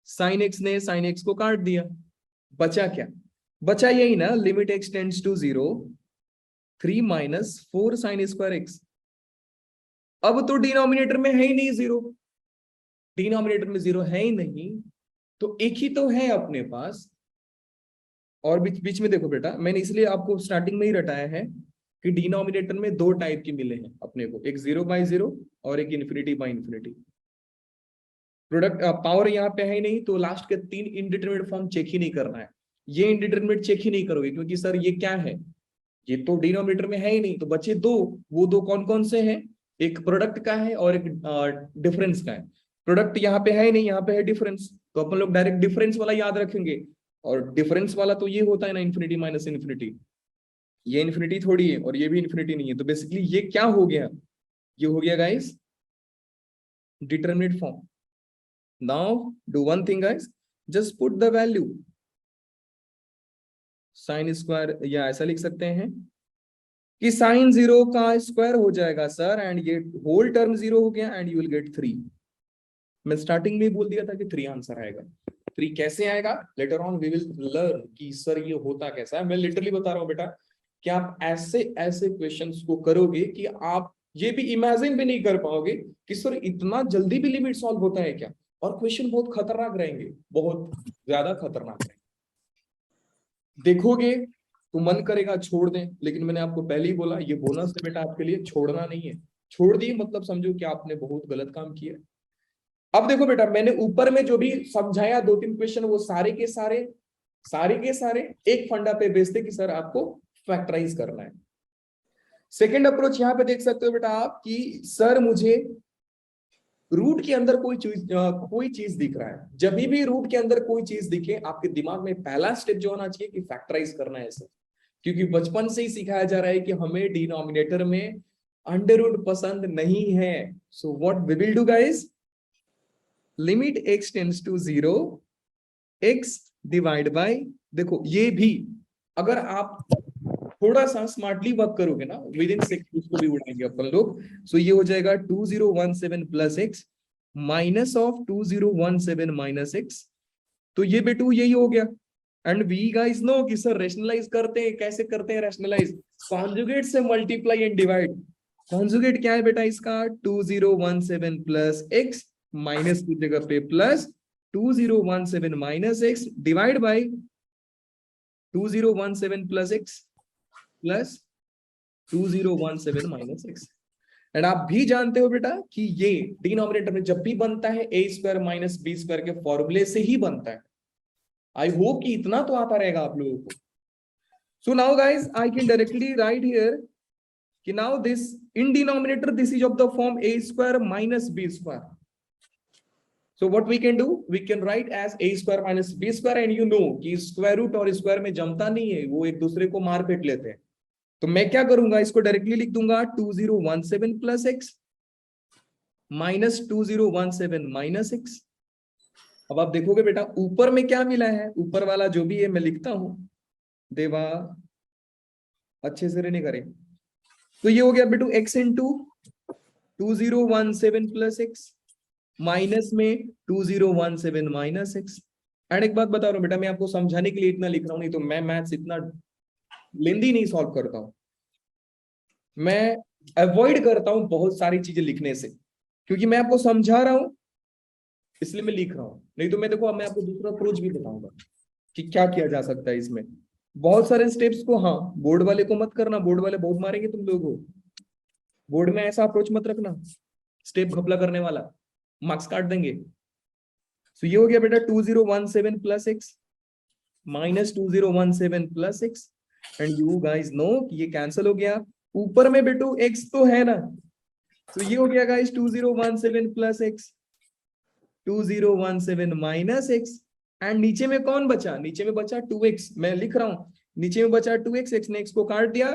sin x ने sin x को काट दिया, बचा क्या, बचा यही ना, limit x tends to 0, 3 - 4 sin² x। अब तो डिनोमिनेटर में है ही नहीं 0, डिनोमिनेटर में 0 है ही नहीं, तो एक ही तो है अपने पास। और बीच बीच में देखो बेटा, मैंने इसलिए आपको स्टार्टिंग में ही रटाया है कि डिनोमिनेटर में 2 टाइप के मिले हैं अपने को, एक 0/0 और एक infinity by infinity. Product power यहाँ पे है ही नहीं, तो लास्ट के 3 इनडिटरमिनेट फॉर्म चेक ही नहीं करना है, ये इनडिटरमिनेट चेक ही नहीं करोगे, क्योंकि सर ये क्या है, ये तो डिनोमिनेटर में है ही नहीं। तो बचे 2, वो 2 कौन कौन से हैं, एक प्रोडक्ट का है और एक डिफरेंस का है। प्रोडक्ट यहाँ पे है ही नहीं, यहाँ पे है डिफरेंस, तो अपन लोग डायरेक्ट डिफरेंस वाला याद रखेंगे, और डिफरेंस वाला तो ये होता है ना, इन्फिनिटी माइनस इन्फिनिटी। ये इन्फिनिटी थोड़ी है और ये भी इन्फिनिटी नहीं है, तो बेसिकली ये क्या हो गया, ये हो गया guys determinate form. Now do one thing guys, just put the value sin², या ऐसा लिख सकते हैं कि sin 0 का स्क्वायर हो जाएगा सर, एंड ये होल टर्म 0 हो गया, एंड यू विल गेट 3। मैं स्टार्टिंग में ही बोल दिया था कि 3 आंसर आएगा। 3 कैसे आएगा, later on we will learn कि सर ये होता कैसा है। मैं लिटरली बता रहा हूं बेटा कि आप ऐसे ऐसे क्वेश्चंस को करोगे कि आप ये भी इमेजिन भी नहीं कर पाओगे कि सर इतना जल्दी भी लिमिट सॉल्व होता है क्या। और क्वेश्चन बहुत खतरनाक रहेंगे, बहुत ज्यादा खतरनाक रहेंगे। देखोगे तो मन करेगा छोड़ दें, लेकिन मैंने आपको पहले ही बोला ये बोनस है बेटा आपके लिए, छोड़ना नहीं है। छोड़ दिए मतलब समझो कि आपने बहुत गलत काम किया। अब देखो बेटा, मैंने ऊपर में जो भी समझाया 2-3 क्वेश्चन, वो सारे के सारे एक फंडा पे बेस्ड थे कि सर आपको फैक्टराइज करना है। सेकंड अप्रोच यहां पे देख सकते हो बेटा आप कि सर मुझे रूट के अंदर कोई चीज दिख रहा है। जब भी रूट के अंदर कोई चीज दिखे, आपके दिमाग में पहला स्टेप जो होना चाहिए कि फैक्टराइज करना है सर, क्योंकि बचपन से ही सिखाया जा रहा है कि हमें डिनोमिनेटर में अंडर रूट पसंद नहीं है। So what we will do guys, limit x tends to 0, x divide by, देखो ये भी अगर आप थोड़ा सा स्मार्टली वर्क करोगे ना, विद इन 6 उसको भी उड़ाएंगे अपन लोग। सो ये हो जाएगा 2017 plus x minus of 2017 minus x. तो ये बेटू यही हो गया। एंड वी गाइस नो कि सर रैशनलाइज करते हैं, कैसे करते हैं रैशनलाइज, कॉन्जुगेट से मल्टीप्लाई एंड डिवाइड। कॉन्जुगेट क्या है बेटा इसका, 2017 प्लस एक्स माइनस की जगह पे plus 2017 minus x divide by 2017 plus x plus 2017 minus x. And आप भी जानते हो बेटा कि ये डिनोमिनेटर में जब भी बनता है ए स्क्वायर माइनस बी स्क्वायर के फॉर्मूले से ही बनता है। आई होप कि इतना तो आता रहेगा आप लोगों को। So now guys I can directly write here कि now this in denominator this is of the form a square minus b square. So what we can do, we can write as a square minus b square, and you know कि square root और square में जमता नहीं है, वो एक दूसरे को मार पेट लेते हैं। तो मैं क्या करूंगा, इसको डायरेक्टली लिख दूंगा 2017 plus x minus 2017 minus x. अब आप देखोगे बेटा ऊपर में क्या मिला है, ऊपर वाला जो भी है मैं लिखता हूं, देवा अच्छे से रहने करें। तो ये हो गया बेटू x into 2017 plus x minus में 2017 माइनस एक्स। एंड एक बात बता रहा हूं बेटा, मैं आपको समझाने के लिए इतना लिख रहा हूं, नहीं तो मैं मैथ्स इतना लेंदी नहीं सॉल्व करता हूं। मैं अवॉइड करता हूं बहुत सारी चीजें लिखने से, क्योंकि मैं आपको समझा रहा हूं इसलिए मैं लिख रहा हूं। नहीं तो मैं देखो, मैं आपको दूसरा अप्रोच भी बताऊंगा कि क्या किया जा सकता है इसमें। बहुत सारे स्टेप्स को, हाँ बोर्ड वाले को मत करना, बोर्ड वाले बहुत मारेंगे तुम लोगों को। बोर्ड में ऐसा अप्रोच मत रखना, स्टेप घपला करने वाला, मार्क्स काट देंगे। तो ये हो गया बेटा 2017 plus x minus 2017 plus x. And you guys know कि ये कैंसिल हो गया, ऊपर में बेटू एक्स तो है ना। तो ये हो गया guys 2017 plus x 2017 minus x. And नीचे में कौन बचा, नीचे में बचा 2x, मैं लिख रहा हूं नीचे में बचा 2x, x ने x को काट दिया।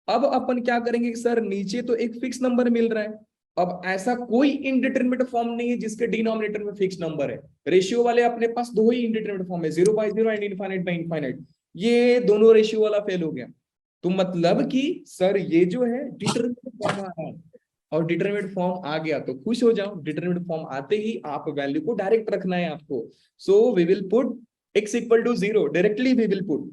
अब अपन क्या करेंगे सर, नीचे तो एक फिक्स नंबर मिल रहा है। अब ऐसा कोई इनडिटरमिनेट फॉर्म नहीं है जिसके डिनोमिनेटर में फिक्स नंबर है। रेशियो वाले अपने पास दो ही इनडिटरमिनेट फॉर्म है, 0/0 एंड इनफाइनाइट बाय इनफाइनाइट। ये दोनों रेशियो वाला फेल हो गया। तो मतलब कि सर ये जो है डिटरमिनेट फॉर्म आ रहा है, और डिटरमिनेट फॉर्म आ गया तो खुश हो जाओ। डिटरमिनेट फॉर्म आते ही आप वैल्यू को डायरेक्ट रखना है आपको। So we will put x equal to 0, directly we will put.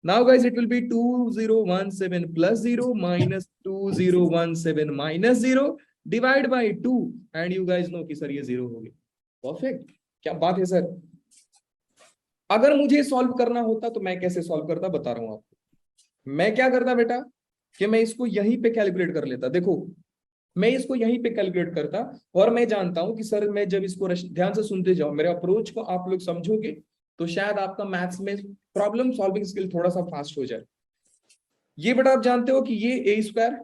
Now guys it will be 2017 plus 0 minus 2017 minus 0 divide by 2। And you guys know कि सर ये 0 हो गया। परफेक्ट, क्या बात है सर। अगर मुझे सॉल्व करना होता तो मैं कैसे सॉल्व करता बता रहा हूं आपको। मैं क्या करता बेटा कि मैं इसको यहीं पे कैलकुलेट कर लेता। देखो मैं इसको यहीं पे कैलकुलेट करता, और मैं जानता हूं कि सर मैं जब इसको ध्यान से सुनते जाओ, मेरे अप्रोच को आप लोग समझोगे तो शायद आपका मैथ्स में प्रॉब्लम सॉल्विंग स्किल थोड़ा सा फास्ट हो जाए। ये बेटा आप जानते हो कि ये ए स्क्वायर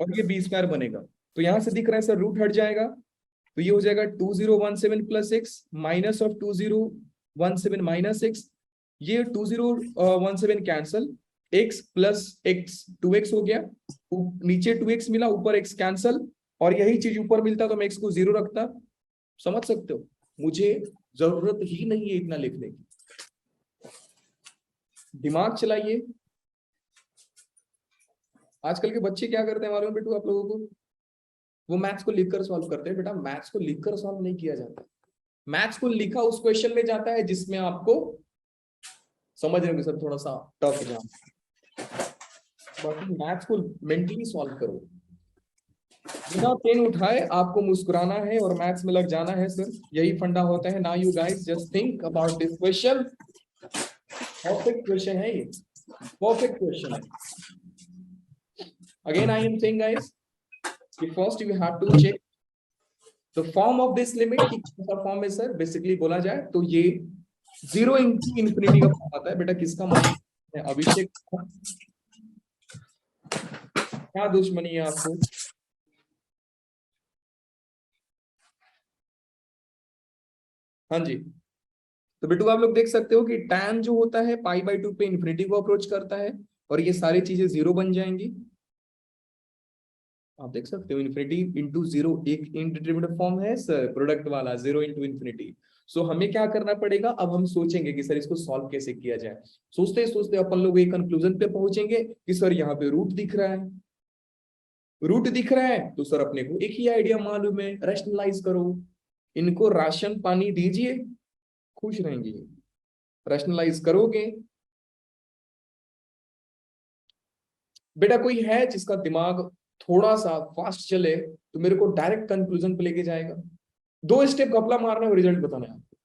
और ये बी स्क्वायर बनेगा, तो यहां से दिख रहा है सर रूट हट जाएगा, तो ये हो जाएगा 2017 plus x minus of 2017 minus x. ये 2017 cancel, x plus x 2x हो गया, नीचे 2x मिला, ऊपर x कैंसल, और यही चीज ऊपर मिलता तो मैं x को 0 रखता। समझ सकते हो, मुझे जरूरत ही नहीं है इतना लिखने की। दिमाग चलाइए। आजकल के बच्चे क्या करते हैं मालूम बेटू आप लोगों को, वो मैथ्स को लिखकर सॉल्व करते हैं। बेटा मैथ्स को लिखकर सॉल्व नहीं किया जाता, मैथ्स को लिखा उस क्वेश्चन में जाता है जिसमें आपको समझ रहे हो सर थोड़ा सा टफ एग्जाम, बाकी मैथ्स को मेंटली सॉल्व करो। बिना पेन उठाए आपको मुस्कुराना है और मैथ्स में लग जाना है सर, यही फंडा होता है। Now you guys just think about this question. Perfect question है ये, परफेक्ट क्वेश्चन है। Again I am saying guys कि first you have to check the form of this limit कि कौन सा फॉर्म है सर। बेसिकली बोला जाए तो ये 0 इंटू इंफिनिटी का फॉर्म आता है। बेटा किसका मान है? अभिषेक का। क्या दुश्मनी है आपको? हाँ जी, तो बेटू आप लोग देख सकते हो कि tan जो होता है π/2 पे इंफिनिटी को अप्रोच करता है और ये सारी चीजें 0 बन जाएंगी। आप देख सकते हो इंफिनिटी इंटू 0 एक इंडिटरमिनेट फॉर्म है सर, प्रोडक्ट वाला 0 इंटू इंफिनिटी। सो हमें क्या करना पड़ेगा, अब हम सोचेंगे कि सर इसको सॉल्व कैसे किया जाए। सोचते सोचते अपन लोग एक कंक्लूजन पे पहुंचेंगे कि सर यहाँ पे रूट दिख रहा है। रूट दिख रहा है तो सर अपने को एक ही आइडिया मालूम है, रैशनलाइज करो, इनको राशन पानी दीजिए, खुश रहेंगे। रैशनलाइज करोगे। बेटा कोई है जिसका दिमाग थोड़ा सा फास्ट चले तो मेरे को डायरेक्ट कंक्लूजन पे लेके जाएगा। 2 स्टेप घपला मारना है और रिजल्ट बताना है आपको।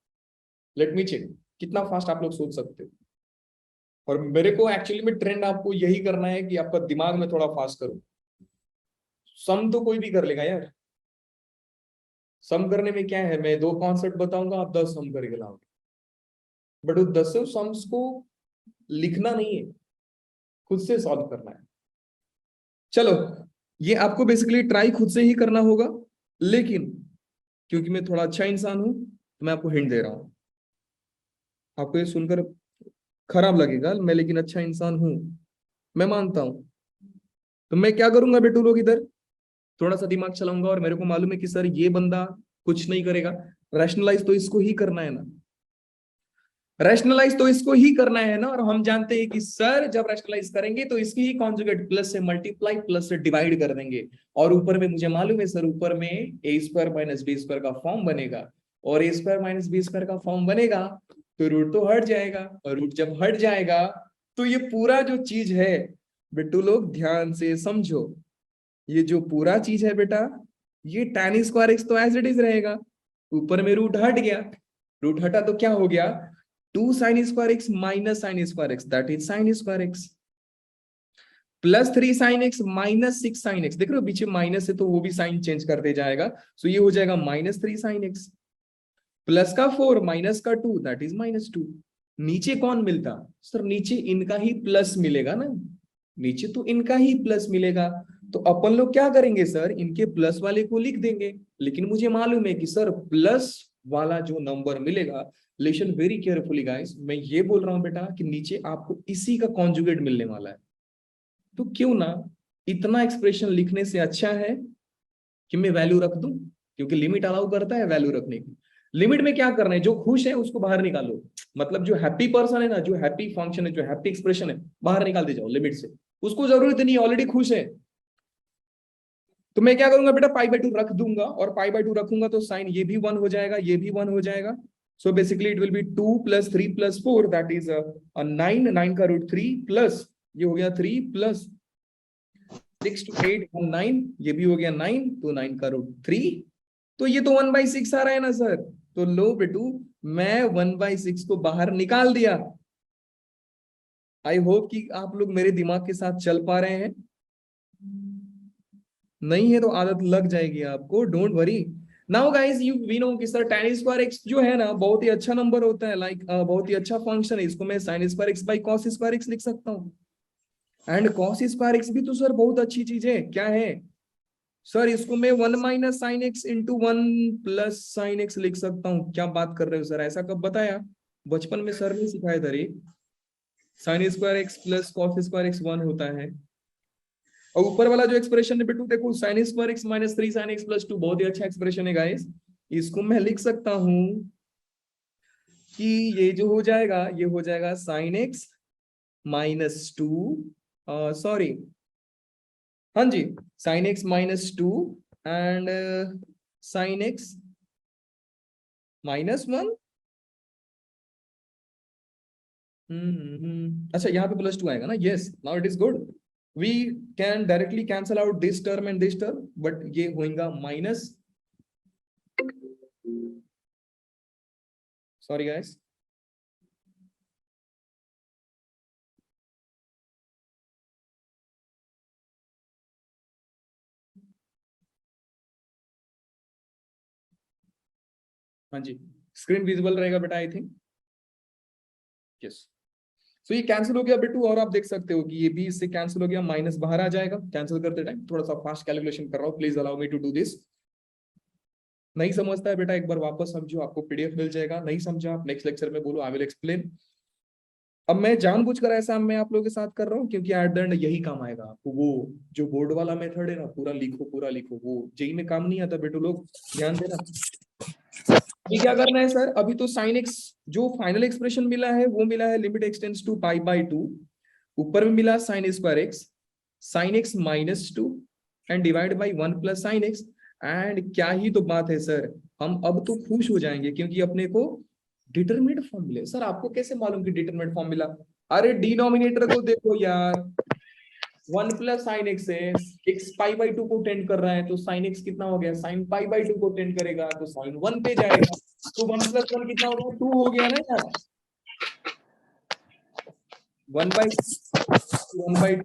लेट मी चेक कितना फास्ट आप लोग सोच सकते हो। और मेरे को एक्चुअली में ट्रेंड आपको यही करना है कि आपका दिमाग में थोड़ा फास्ट करो। सम तो कोई भी कर लेगा यार। सम करने में क्या है, मैं 2 कॉन्सेप्ट बताऊंगा, आप 10 सम करके लाओगे। बट उस 10 सम्स को लिखना नहीं है, खुद से सॉल्व करना है। चलो, ये आपको बेसिकली ट्राई खुद से ही करना होगा। लेकिन क्योंकि मैं थोड़ा अच्छा इंसान हूं तो मैं आपको हिंट दे रहा हूं। आपको ये सुनकर खराब लगेगा, मैं लेकिन अच्छा इंसान हूं, मैं मानता हूं। तो मैं क्या करूंगा बेटू लोग, इधर थोड़ा सा दिमाग चलाऊंगा और मेरे को मालूम है कि सर ये बंदा कुछ नहीं करेगा। रैशनलाइज तो इसको ही करना है ना, रैशनलाइज तो इसको ही करना है ना। और हम जानते हैं कि सर जब रैशनलाइज करेंगे तो इसकी ही कॉन्जुगेट प्लस से मल्टीप्लाई प्लस से डिवाइड कर देंगे। और ऊपर में मुझे मालूम है सर, ऊपर में ए स्क्वायर माइनस बी स्क्वायर का फॉर्म बनेगा। और ए स्क्वायर माइनस बी स्क्वायर का फॉर्म बनेगा तो रूट तो हट जाएगा, और रूट जब हट जाएगा तो ये पूरा जो चीज है, बेटू लोग ध्यान से समझो, ये जो पूरा चीज है बेटा, ये tan स्क्वायर एक्स तो एज इट इज रहेगा। ऊपर में रूट हट गया, रूट हटा तो क्या हो गया, 2 sin square x minus sin square x that is sin square x, plus 3 sin x minus 6 sin x. देख रहे हो पीछे माइनस है तो वो भी साइन चेंज करते जाएगा। सो ये हो जाएगा माइनस 3 sin एक्स, प्लस का 4 माइनस का 2 दैट इज -2। नीचे कौन मिलता सर, नीचे इनका ही प्लस मिलेगा ना, नीचे तो इनका ही प्लस मिलेगा। तो अपन लोग क्या करेंगे सर, इनके प्लस वाले को लिख देंगे। लेकिन मुझे मालूम है कि सर प्लस वाला जो नंबर मिलेगा, लिसन वेरी केयरफुली गाइस, मैं ये बोल रहा हूं बेटा कि नीचे आपको इसी का कॉन्जुगेट मिलने वाला है। तो क्यों ना इतना एक्सप्रेशन लिखने से अच्छा है कि मैं वैल्यू रख दूं, क्योंकि लिमिट अलाउ करता है वैल्यू रखने की। लिमिट में क्या करना है, जो खुश है उसको बाहर निकालो। मतलब जो हैप्पी पर्सन है ना, जो हैप्पी फंक्शन है, जो हैप्पी एक्सप्रेशन है, बाहर निकाल दे जाओ लिमिट से। उसको जरूरत नहीं, ऑलरेडी खुश है। तो मैं क्या करूंगा बेटा, π/2 रख दूंगा, और π/2 रखूंगा तो साइन ये भी 1 हो जाएगा, ये भी 1 हो जाएगा। So basically it will B 2 + 3 + 4 that is 9, 9 का रूट 3 प्लस ये हो गया 3 प्लस 6 to 8 9, ये भी हो गया 9, तो 9 का रूट 3। तो ये तो 1/6 आ रहा है ना सर। तो लो बेटू, मैं 1/6 को बाहर निकाल दिया। आई होप कि आप लोग मेरे दिमाग के साथ चल पा रहे हैं। नहीं है तो आदत लग जाएगी आपको, don't worry. Now guys you we know कि सर tan स्क्वायर एक्स जो है ना, बहुत ही अच्छा नंबर होता है, लाइक बहुत ही अच्छा फंक्शन है। इसको मैं sin square x by cos square x लिख सकता हूँ। एंड cos स्क्वायर एक्स भी तो सर बहुत अच्छी चीज है। क्या है सर, इसको मैं 1 - sin x into 1 + sin x लिख सकता हूँ। क्या बात कर रहे हो सर, ऐसा कब बताया? बचपन में सर ने सिखाया था रे। sin square x plus cos square x 1 होता है। और ऊपर वाला जो एक्सप्रेशन है बेटू देखो, sin square x minus 3 sin x + 2, बहुत ही अच्छा एक्सप्रेशन है गाइस। इसको मैं लिख सकता हूं कि ये जो हो जाएगा, ये हो जाएगा sin x -2, सॉरी, हाँ जी, sin x -2 and sin x -1। अच्छा यहाँ पे +2 आएगा ना, yes now it is good. We can directly cancel out this term and this term, but ये होगा माइनस, सॉरी गाइस, हाँ जी स्क्रीन विजिबल रहेगा बेटा आई थिंक, यस। सो ये कैंसिल हो गया बिट्टू, और आप देख सकते हो कि ये भी इससे कैंसिल हो गया, माइनस बाहर आ जाएगा कैंसिल करते टाइम। थोड़ा सा फास्ट कैलकुलेशन कर रहा हूँ, please allow me to do this. नहीं समझता है बेटा एक बार वापस समझो, आपको पीडीएफ मिल जाएगा, नहीं समझा आप नेक्स्ट लेक्चर में बोलो, आई विल एक्सप्लेन। अब मैं जानबूझकर ऐसा मैं आप लोगों के साथ कर रहा हूँ क्योंकि एट द एंड यही काम आएगा आपको, वो जो बोर्ड वाला मेथड है ना, पूरा लिखो पूरा लिखो, वो जेई में काम नहीं आता बेटू, लोग ध्यान देना। अभी क्या करना है सर, अभी तो साइन एक्स जो फाइनल एक्सप्रेशन मिला है वो मिला है limit extends to pi by 2, ऊपर में मिला sine square x, sine x -2 and divide by 1 plus sine x. And क्या ही तो बात है सर, हम अब तो खुश हो जाएंगे क्योंकि अपने को डिटरमिनेंट फॉर्म मिले। सर आपको कैसे मालूम कि डिटरमिनेंट फॉर्म मिला? अरे डिनोमिनेटर को देखो यार, 1 प्लस साइन एक्स है, एक्स पाई बाई 2 को टेंड कर रहा है, तो साइन एक्स कितना हो गया, साइन पाई बाई 2 को टेंड करेगा तो साइन 1 पे जाएगा, तो 1 प्लस 1 कितना हो गया, 2 हो गया ना यार, 1/2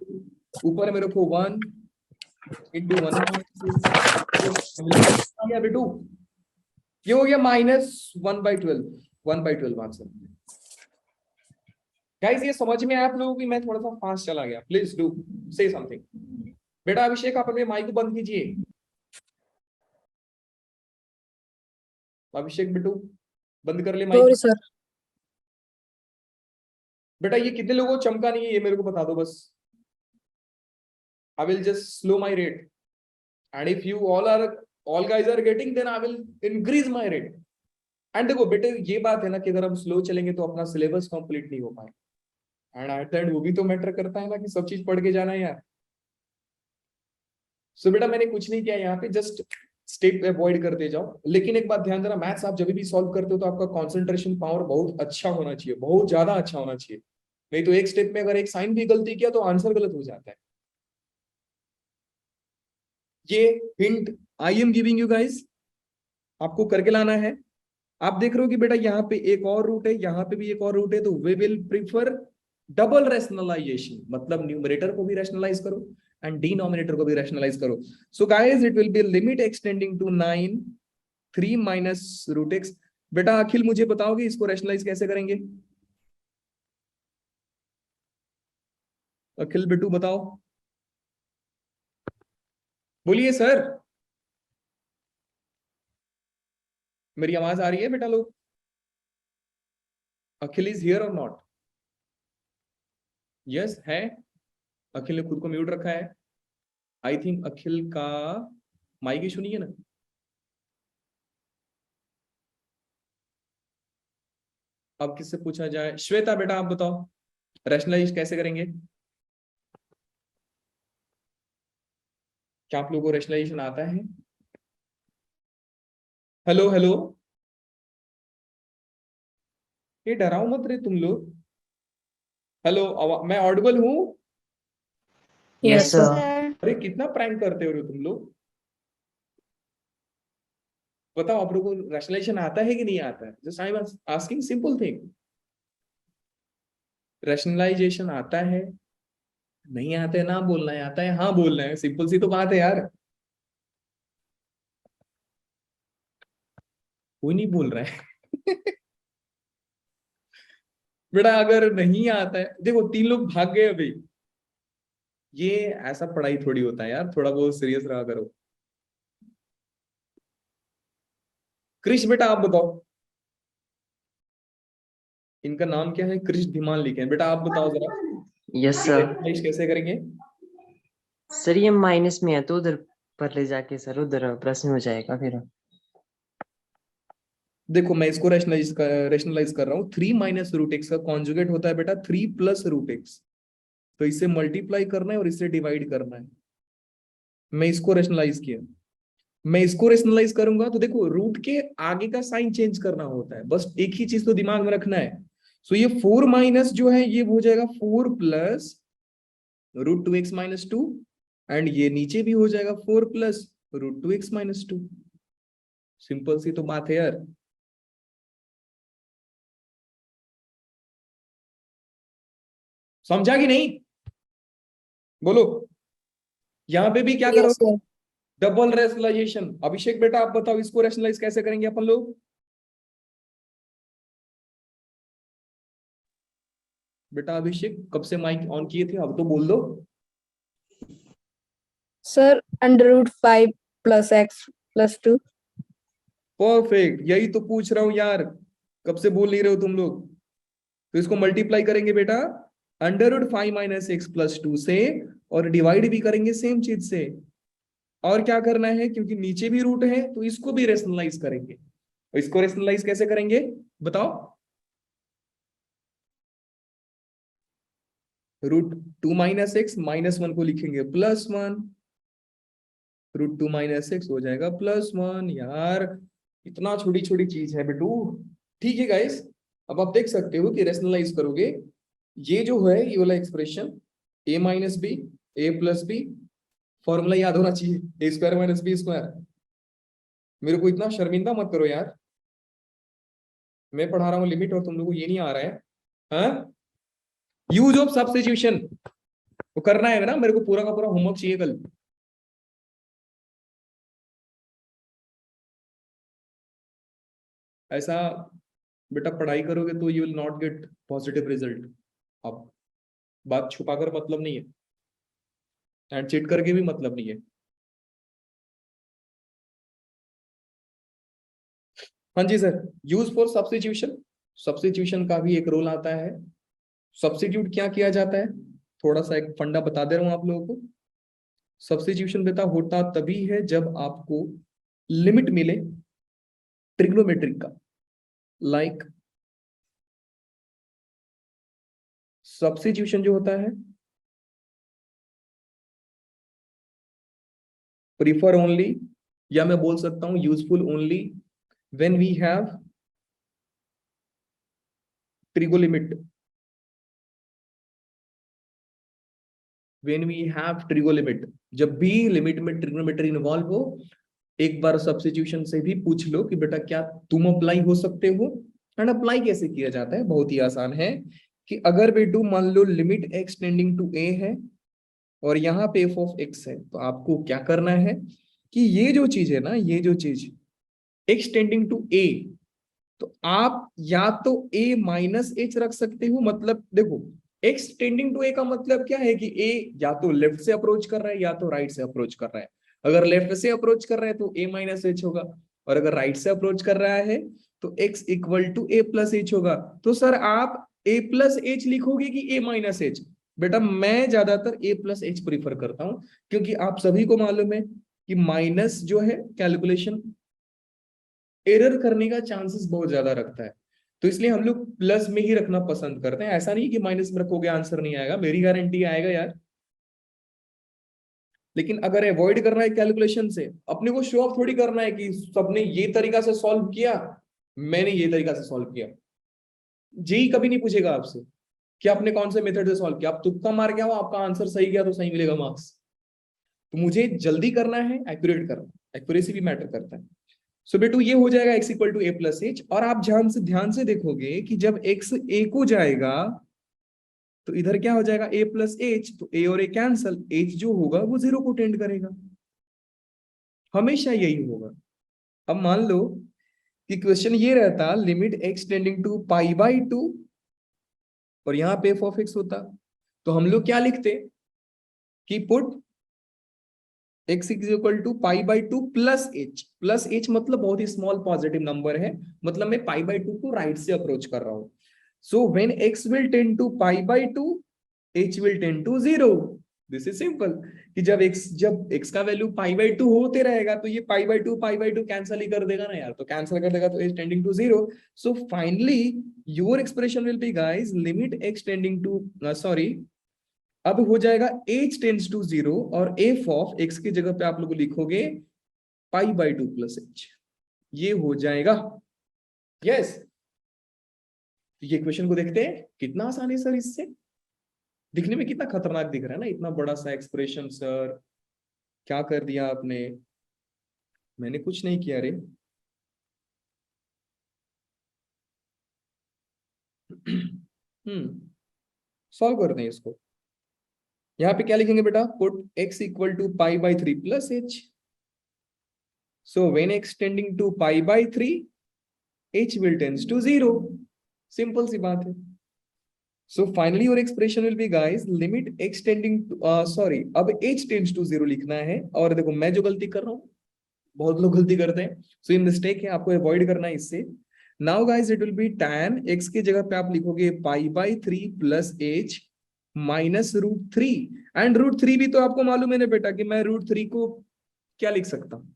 ऊपर में रखो 1 इंटू 1 गया बेटू, ये हो गया -1/12, 1/12 आंसर। गाइस ये समझ में आया आप लोगों की? मैं थोड़ा सा फास्ट चला गया, प्लीज डू से समथिंग। बेटा अभिषेक आप अपने माइक को बंद कीजिए, अभिषेक बेटू बंद कर ले माइक। सर। बेटा ये कितने लोगों को चमका नहीं है ये मेरे को बता दो बस, I will just slow my rate, and if you all guys are getting then I will increase my rate. And देखो बेटे ये बात है ना कि अगर हम स्लो चलेंगे तो अपना सिलेबस कंप्लीट नहीं हो पाए, एंड एट द एंड वो भी तो मैटर करता है ना कि सब चीज पढ़ के जाना है यार। सो बेटा मैंने कुछ नहीं किया यहाँ पे, जस्ट स्टेप अवॉइड करते जाओ। लेकिन एक बात ध्यान देना, मैथ्स आप जब भी सॉल्व करते हो तो आपका कंसंट्रेशन पावर बहुत अच्छा होना चाहिए, बहुत ज्यादा अच्छा होना चाहिए, नहीं तो एक स्टेप में अगर एक साइन भी गलती किया तो आंसर गलत हो जाता है। ये hint I am giving you guys, आपको करके लाना है। आप देख रहे हो कि बेटा यहाँ पे एक और रूट है, यहाँ पे भी एक और रूट है, तो we will prefer double rationalisation, मतलब न्यूमरेटर को भी रैशनलाइज करो एंड डिनोमिनेटर को भी रैशनलाइज करो। So guys it will be limit extending to 9 3 minus root x. बेटा अखिल मुझे बताओगे इसको रैशनलाइज कैसे करेंगे? अखिल बिट्टू बताओ, बोलिए सर, मेरी आवाज आ रही है बेटा लोग? अखिल इज हियर और नॉट? यस है, अखिल ने खुद को म्यूट रखा है, आई थिंक अखिल का माइक इशू नहीं है ना? अब किससे पूछा जाए? श्वेता बेटा आप बताओ रैशनलाइज कैसे करेंगे? क्या आप लोगों को रैशनलाइजेशन आता है? हेलो हेलो, ये डराओ मत रे तुम लोग। हेलो मैं ऑडिबल हूँ? Yes sir. सर। अरे कितना प्रैंक करते हो रे तुम लोग, बताओ आप लोगों को रैशनलाइजेशन आता है कि नहीं आता है? Just I am asking simple thing, rationalisation आता है? नहीं आता है ना बोलना है, आता है हाँ बोलना है, सिंपल सी तो बात है यार, कोई नहीं बोल रहा है। बेटा अगर नहीं आता है, देखो 3 लोग भाग गए अभी, ये ऐसा पढ़ाई थोड़ी होता है यार, थोड़ा बहुत सीरियस रहा करो। क्रिश बेटा आप बताओ, इनका नाम क्या है? क्रिश धीमान लिखे हैं, बेटा आप बताओ जरा यस सर। रैशनलाइज कैसे करेंगे? सर ये माइनस में है तो उधर पर ले जाके सर उधर प्लस में हो जाएगा फिर। देखो मैं इसको रैशनलाइज कर रहा हूँ, 3 माइनस रूट एक्स का कॉन्जुगेट होता है बेटा 3 प्लस रूट एक्स, तो इससे मल्टीप्लाई करना है और इससे डिवाइड करना है। मैं इसको रैशनलाइज किया, मैं इसको रैशनलाइज करूंगा तो देखो रूट के आगे का साइन चेंज करना होता है, बस एक ही चीज तो दिमाग में रखना है। सो ये 4 माइनस जो है ये हो जाएगा 4 प्लस √2x-2 एंड ये नीचे भी हो जाएगा 4 प्लस √2x-2। सिंपल सी तो बात है यार। समझा कि नहीं? बोलो। यहां पे भी क्या Yes, करोगे? sir. Double rationalisation. अभिषेक बेटा आप बताओ इसको रेशनलाइज कैसे करेंगे अपन लोग? बेटा अभिषेक कब से माइक ऑन किए थे, अब तो बोल दो। Sir, √5 plus x plus 2. Perfect, यही तो पूछ रहा हूं यार, कब से बोल नहीं रहे हो तुम लोग। तो इसको मल्टीप्लाई करेंगे बेटा √5 - x+2 से, और डिवाइड भी करेंगे सेम चीज से। और क्या करना है, क्योंकि नीचे भी रूट है तो इसको भी रेशनलाइज करेंगे। तो इसको रेशनलाइज कैसे करेंगे बताओ? √2 - x -1 को लिखेंगे +1, √2 - x हो जाएगा +1। यार इतना छोटी छोटी चीज है बेटू। ठीक है गाइस, अब आप देख सकते हो कि रेशनलाइज करोगे, ये जो है ये वाला expression a - b a + b, formula याद होना चाहिए, a² - b²। मेरे को इतना शर्मिंदा मत करो यार, मैं पढ़ा रहा हूँ लिमिट और तुम लोगों को ये नहीं आ रहा है। हाँ, यूज ऑफ सब्स्टिट्यूशन वो करना है ना, मेरे को पूरा का पूरा होमवर्क चाहिए कल। ऐसा बेटा पढ़ाई करोगे तो you will not gate positive result. अब बात छुपाकर मतलब नहीं है, एंड चीट करके भी मतलब नहीं है। हाँ जी sir, use for substitution. Substitution का भी एक रोल आता है। सब्स्टिट्यूट क्या किया जाता है, थोड़ा सा एक फंडा बता दे रहा हूं आप लोगों को। सब्स्टिट्यूशन बेटा होता तभी है जब आपको लिमिट मिले ट्रिग्नोमेट्रिक का, लाइक सब्स्टिट्यूशन जो होता है प्रीफर ओनली, या मैं बोल सकता हूं useful only when we have trigo limit. When we have trigo limit, जब भी लिमिट में ट्रिग्नोमेट्री इन्वॉल्व हो, एक बार सब्स्टिट्यूशन से भी पूछ लो कि बेटा क्या तुम अप्लाई हो सकते हो। एंड अप्लाई कैसे किया जाता है, बहुत ही आसान है कि अगर बेटू मान लो limit x tending to a है और यहाँ पे f ऑफ x है, तो आपको क्या करना है कि ये जो चीज है ना, ये जो चीज x टेंडिंग टू a, तो आप या तो a - h रख सकते हो। मतलब देखो x टेंडिंग टू a का मतलब क्या है कि a या तो लेफ्ट से अप्रोच कर रहा है या तो राइट से अप्रोच कर रहा है। अगर लेफ्ट से अप्रोच कर रहा है तो a - h होगा, और अगर राइट से अप्रोच कर रहा है तो x = a + h होगा। तो सर आप a + h लिखोगे कि a - h? बेटा मैं ज्यादातर a + h प्रीफर करता हूं, क्योंकि आप सभी को मालूम है कि माइनस जो है कैलकुलेशन एरर करने का चांसेस बहुत ज्यादा रखता है। तो इसलिए हम लोग प्लस में ही रखना पसंद करते हैं। ऐसा नहीं कि माइनस में रखोगे आंसर नहीं आएगा, मेरी गारंटी आएगा यार। लेकिन अगर अवॉइड करना है कैलकुलेशन से, अपने को शो ऑफ थोड़ी करना है कि सबने ये तरीका से सॉल्व किया, मैंने ये तरीका से सॉल्व किया। जेई कभी नहीं पूछेगा आपसे कि आपने कौन से मेथड से सॉल्व किया। आप तुक्का मार के आओ, आपका आंसर सही गया तो सही मिलेगा मार्क्स। तो मुझे जल्दी करना है, एक्यूरेट करना, एक्यूरेसी भी मैटर करता है। सो बेटू ये हो जाएगा x = a + h। और आप ध्यान से देखोगे कि जब x a को जाएगा तो इधर क्या हो जाएगा a + h, तो a और a कैंसल, h जो होगा वो 0 को टेंड करेगा, हमेशा यही होगा। अब मान लो कि क्वेश्चन ये रहता लिमिट x टेंडिंग टू π/2 और यहाँ पे f ऑफ x होता, तो हम लोग क्या लिखते कि put x = π/2 + h। Plus h मतलब बहुत ही स्मॉल पॉजिटिव नंबर है, मतलब मैं π/2 को राइट से अप्रोच कर रहा हूं। So when x will tend to π/2, h will tend to 0। This is simple कि जब x का वैल्यू π/2 होते रहेगा तो ये π/2 कैंसिल ही कर देगा ना यार, तो कैंसिल कर देगा तो h tending to 0। So finally your expression will be guys limit x tending to sorry, अब हो जाएगा h टेंड्स टू 0 और f ऑफ x की जगह पे आप लोग लिखोगे π/2 + h, ये हो जाएगा। यस, ये क्वेश्चन को देखते हैं कितना आसान है सर इससे। दिखने में कितना खतरनाक दिख रहा है ना, इतना बड़ा सा एक्सप्रेशन सर, क्या कर दिया आपने। मैंने कुछ नहीं किया रे। सॉल्व करते हैं इसको। यहाँ पे क्या लिखेंगे बेटा, put x equal to pi by three plus h. So when x tending to pi by three, h will tends to 0. Simple सी बात है। So finally your expression will be guys limit x tending to sorry अब h tends to 0 लिखना है। और देखो मैं जो गलती कर रहा हूँ, बहुत लोग गलती करते हैं, सो ये मिस्टेक है, आपको अवॉइड करना है इससे। Now guys it will be tan x की जगह पे आप लिखोगे pi by three plus h minus root three. And root three भी तो आपको मालूम है ना बेटा कि मैं रूट थ्री को क्या लिख सकता हूँ,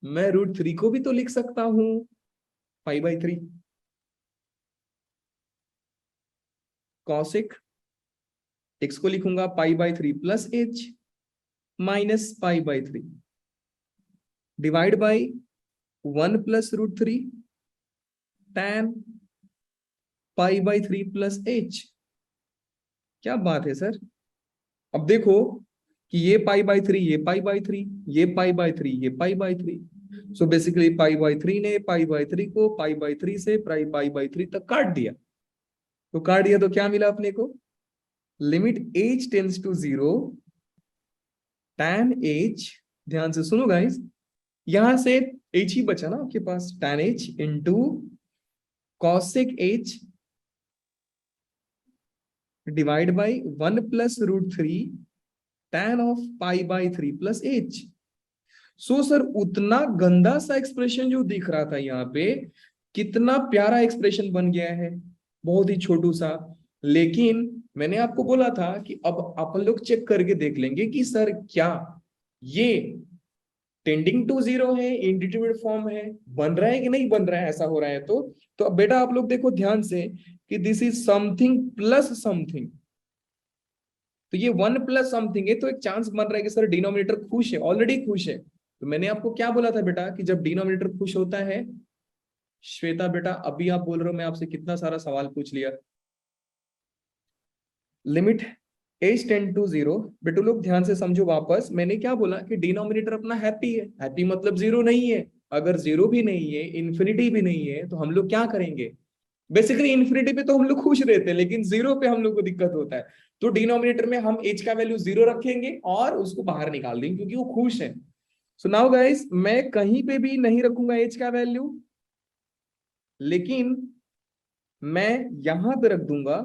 मैं रूट थ्री को भी तो लिख सकता हूँ pi by three. Cosec x को लिखूंगा pi by three plus h minus pi by three divide by one plus root three tan pi by three plus h. क्या बात है सर। अब देखो कि ये पाई बाई थ्री, ये पाई बाई थ्री, ये पाई बाई थ्री, ये पाई by three. So basically pi by three ने पाई बाई थ्री को पाई बाई थ्री से पाई बाई थ्री तक काट दिया। तो काट दिया तो क्या मिला अपने को, limit h tends to zero tan h, ध्यान से सुनो गाइस, यहां से h ही बचा ना आपके पास, tan h into cosec h divide by one plus root three tan of pi by three plus h. So sir उतना गंदा सा एक्सप्रेशन जो दिख रहा था यहाँ पे, कितना प्यारा एक्सप्रेशन बन गया है, बहुत ही छोटू सा। लेकिन मैंने आपको बोला था कि अब अपन लोग चेक करके देख लेंगे कि सर क्या ये टेंडिंग टू जीरो है, इंडिटरमिनेट फॉर्म है, बन रहा है कि नहीं बन रहा है। ऐसा हो रहा है तो अब बेटा आप लोग देखो ध्यान से कि this is something plus something. तो ये वन प्लस समथिंग है, तो एक चांस बन रहा है कि सर डिनोमिनेटर खुश है, ऑलरेडी खुश है। तो मैंने आपको क्या बोला था बेटा कि जब डिनोमिनेटर खुश होता है, श्वेता बेटा अभी आप बोल रहे हो मैं आपसे कितना सारा सवाल पूछ लिया। Limit h tend to zero, बेटू लोग ध्यान से समझो वापस, मैंने क्या बोला कि डिनोमिनेटर अपना हैप्पी है, हैप्पी मतलब जीरो नहीं है। अगर जीरो भी नहीं है, इन्फिनिटी भी नहीं है, तो हम लोग क्या करेंगे, बेसिकली इन्फिनिटी पे तो हम लोग खुश रहते हैं, लेकिन जीरो पे हम लोग को दिक्कत होता है। तो डिनोमिनेटर में हम एच का वैल्यू जीरो रखेंगे और उसको बाहर निकाल देंगे क्योंकि वो खुश है। सो नाउ गाइस मैं कहीं पे भी नहीं रखूंगा एच का वैल्यू, लेकिन मैं यहां पे रख दूंगा।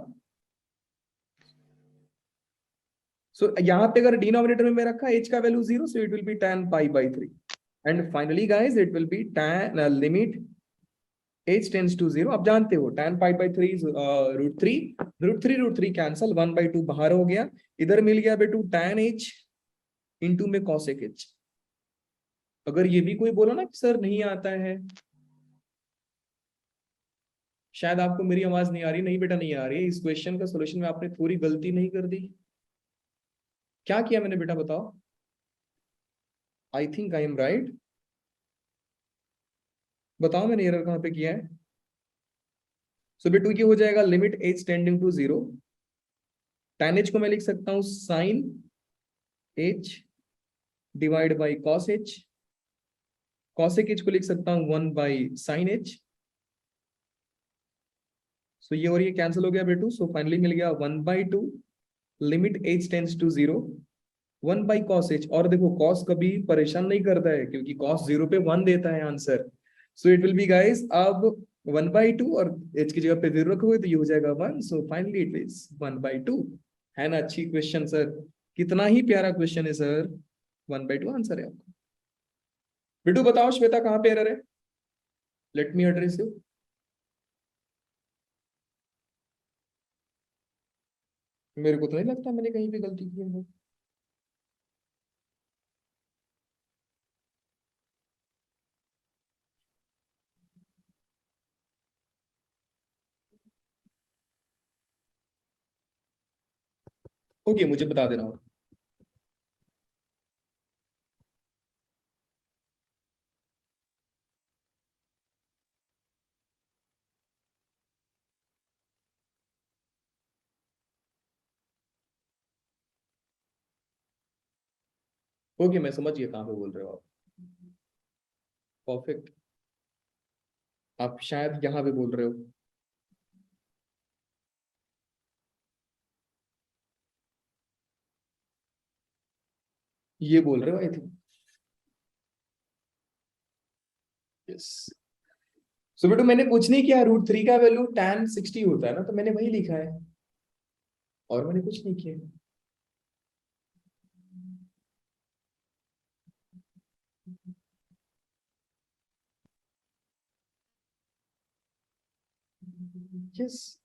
सो यहाँ पे अगर डिनोमिनेटर में मैं रखा एच का value zero, so it will be tan pi by three. And finally guys it will be tan limit h tends to zero. आप जानते हो tan pi by three root three, root three cancel, one by two बाहर हो गया, इधर मिल गया बेटू tan h इंटू में cosec h। अगर ये भी कोई बोला ना कि सर नहीं आता है, शायद आपको मेरी आवाज नहीं आ रही, नहीं बेटा नहीं आ रही है, इस क्वेश्चन का सोल्यूशन में आपने थोड़ी गलती नहीं कर दी। क्या किया मैंने बेटा बताओ, I think I am right, बताओ मैंने एरर कहां पे किया है। सो बेटू ये हो जाएगा limit h tending to zero, tan h को मैं लिख सकता हूं sine h divide by cos h, cosec h को लिख सकता हूं one by sine h। So ये और ये कैंसिल हो गया बेटू, सो फाइनली मिल गया one by two limit h tends to zero one by cos h। और देखो कॉस कभी परेशान नहीं करता है क्योंकि कॉस जीरो पे वन देता है answer. So it will be guys अब वन बाई टू और h की जगह पे जीरो रखोगे तो ये हो जाएगा one, so finally it is one by to. है ना अच्छी क्वेश्चन सर, कितना ही प्यारा क्वेश्चन है sir, one by to answer है आपका। बिटू बताओ श्वेता कहाँ पे एरर है, लेट मी एड्रेस यू। मेरे को तो नहीं लगता मैंने कहीं पे गलती की है। ओके मुझे बता देना। ओके, मैं समझ गया कहाँ पे बोल रहे हो आप। परफेक्ट, आप शायद यहाँ पे बोल रहे हो। ये बोल रहे हो आई थिंक। यस। सो बेटू मैंने कुछ नहीं किया, √3 का वैल्यू tan 60 होता है ना, तो मैंने वही लिखा है और मैंने कुछ नहीं किया। यस।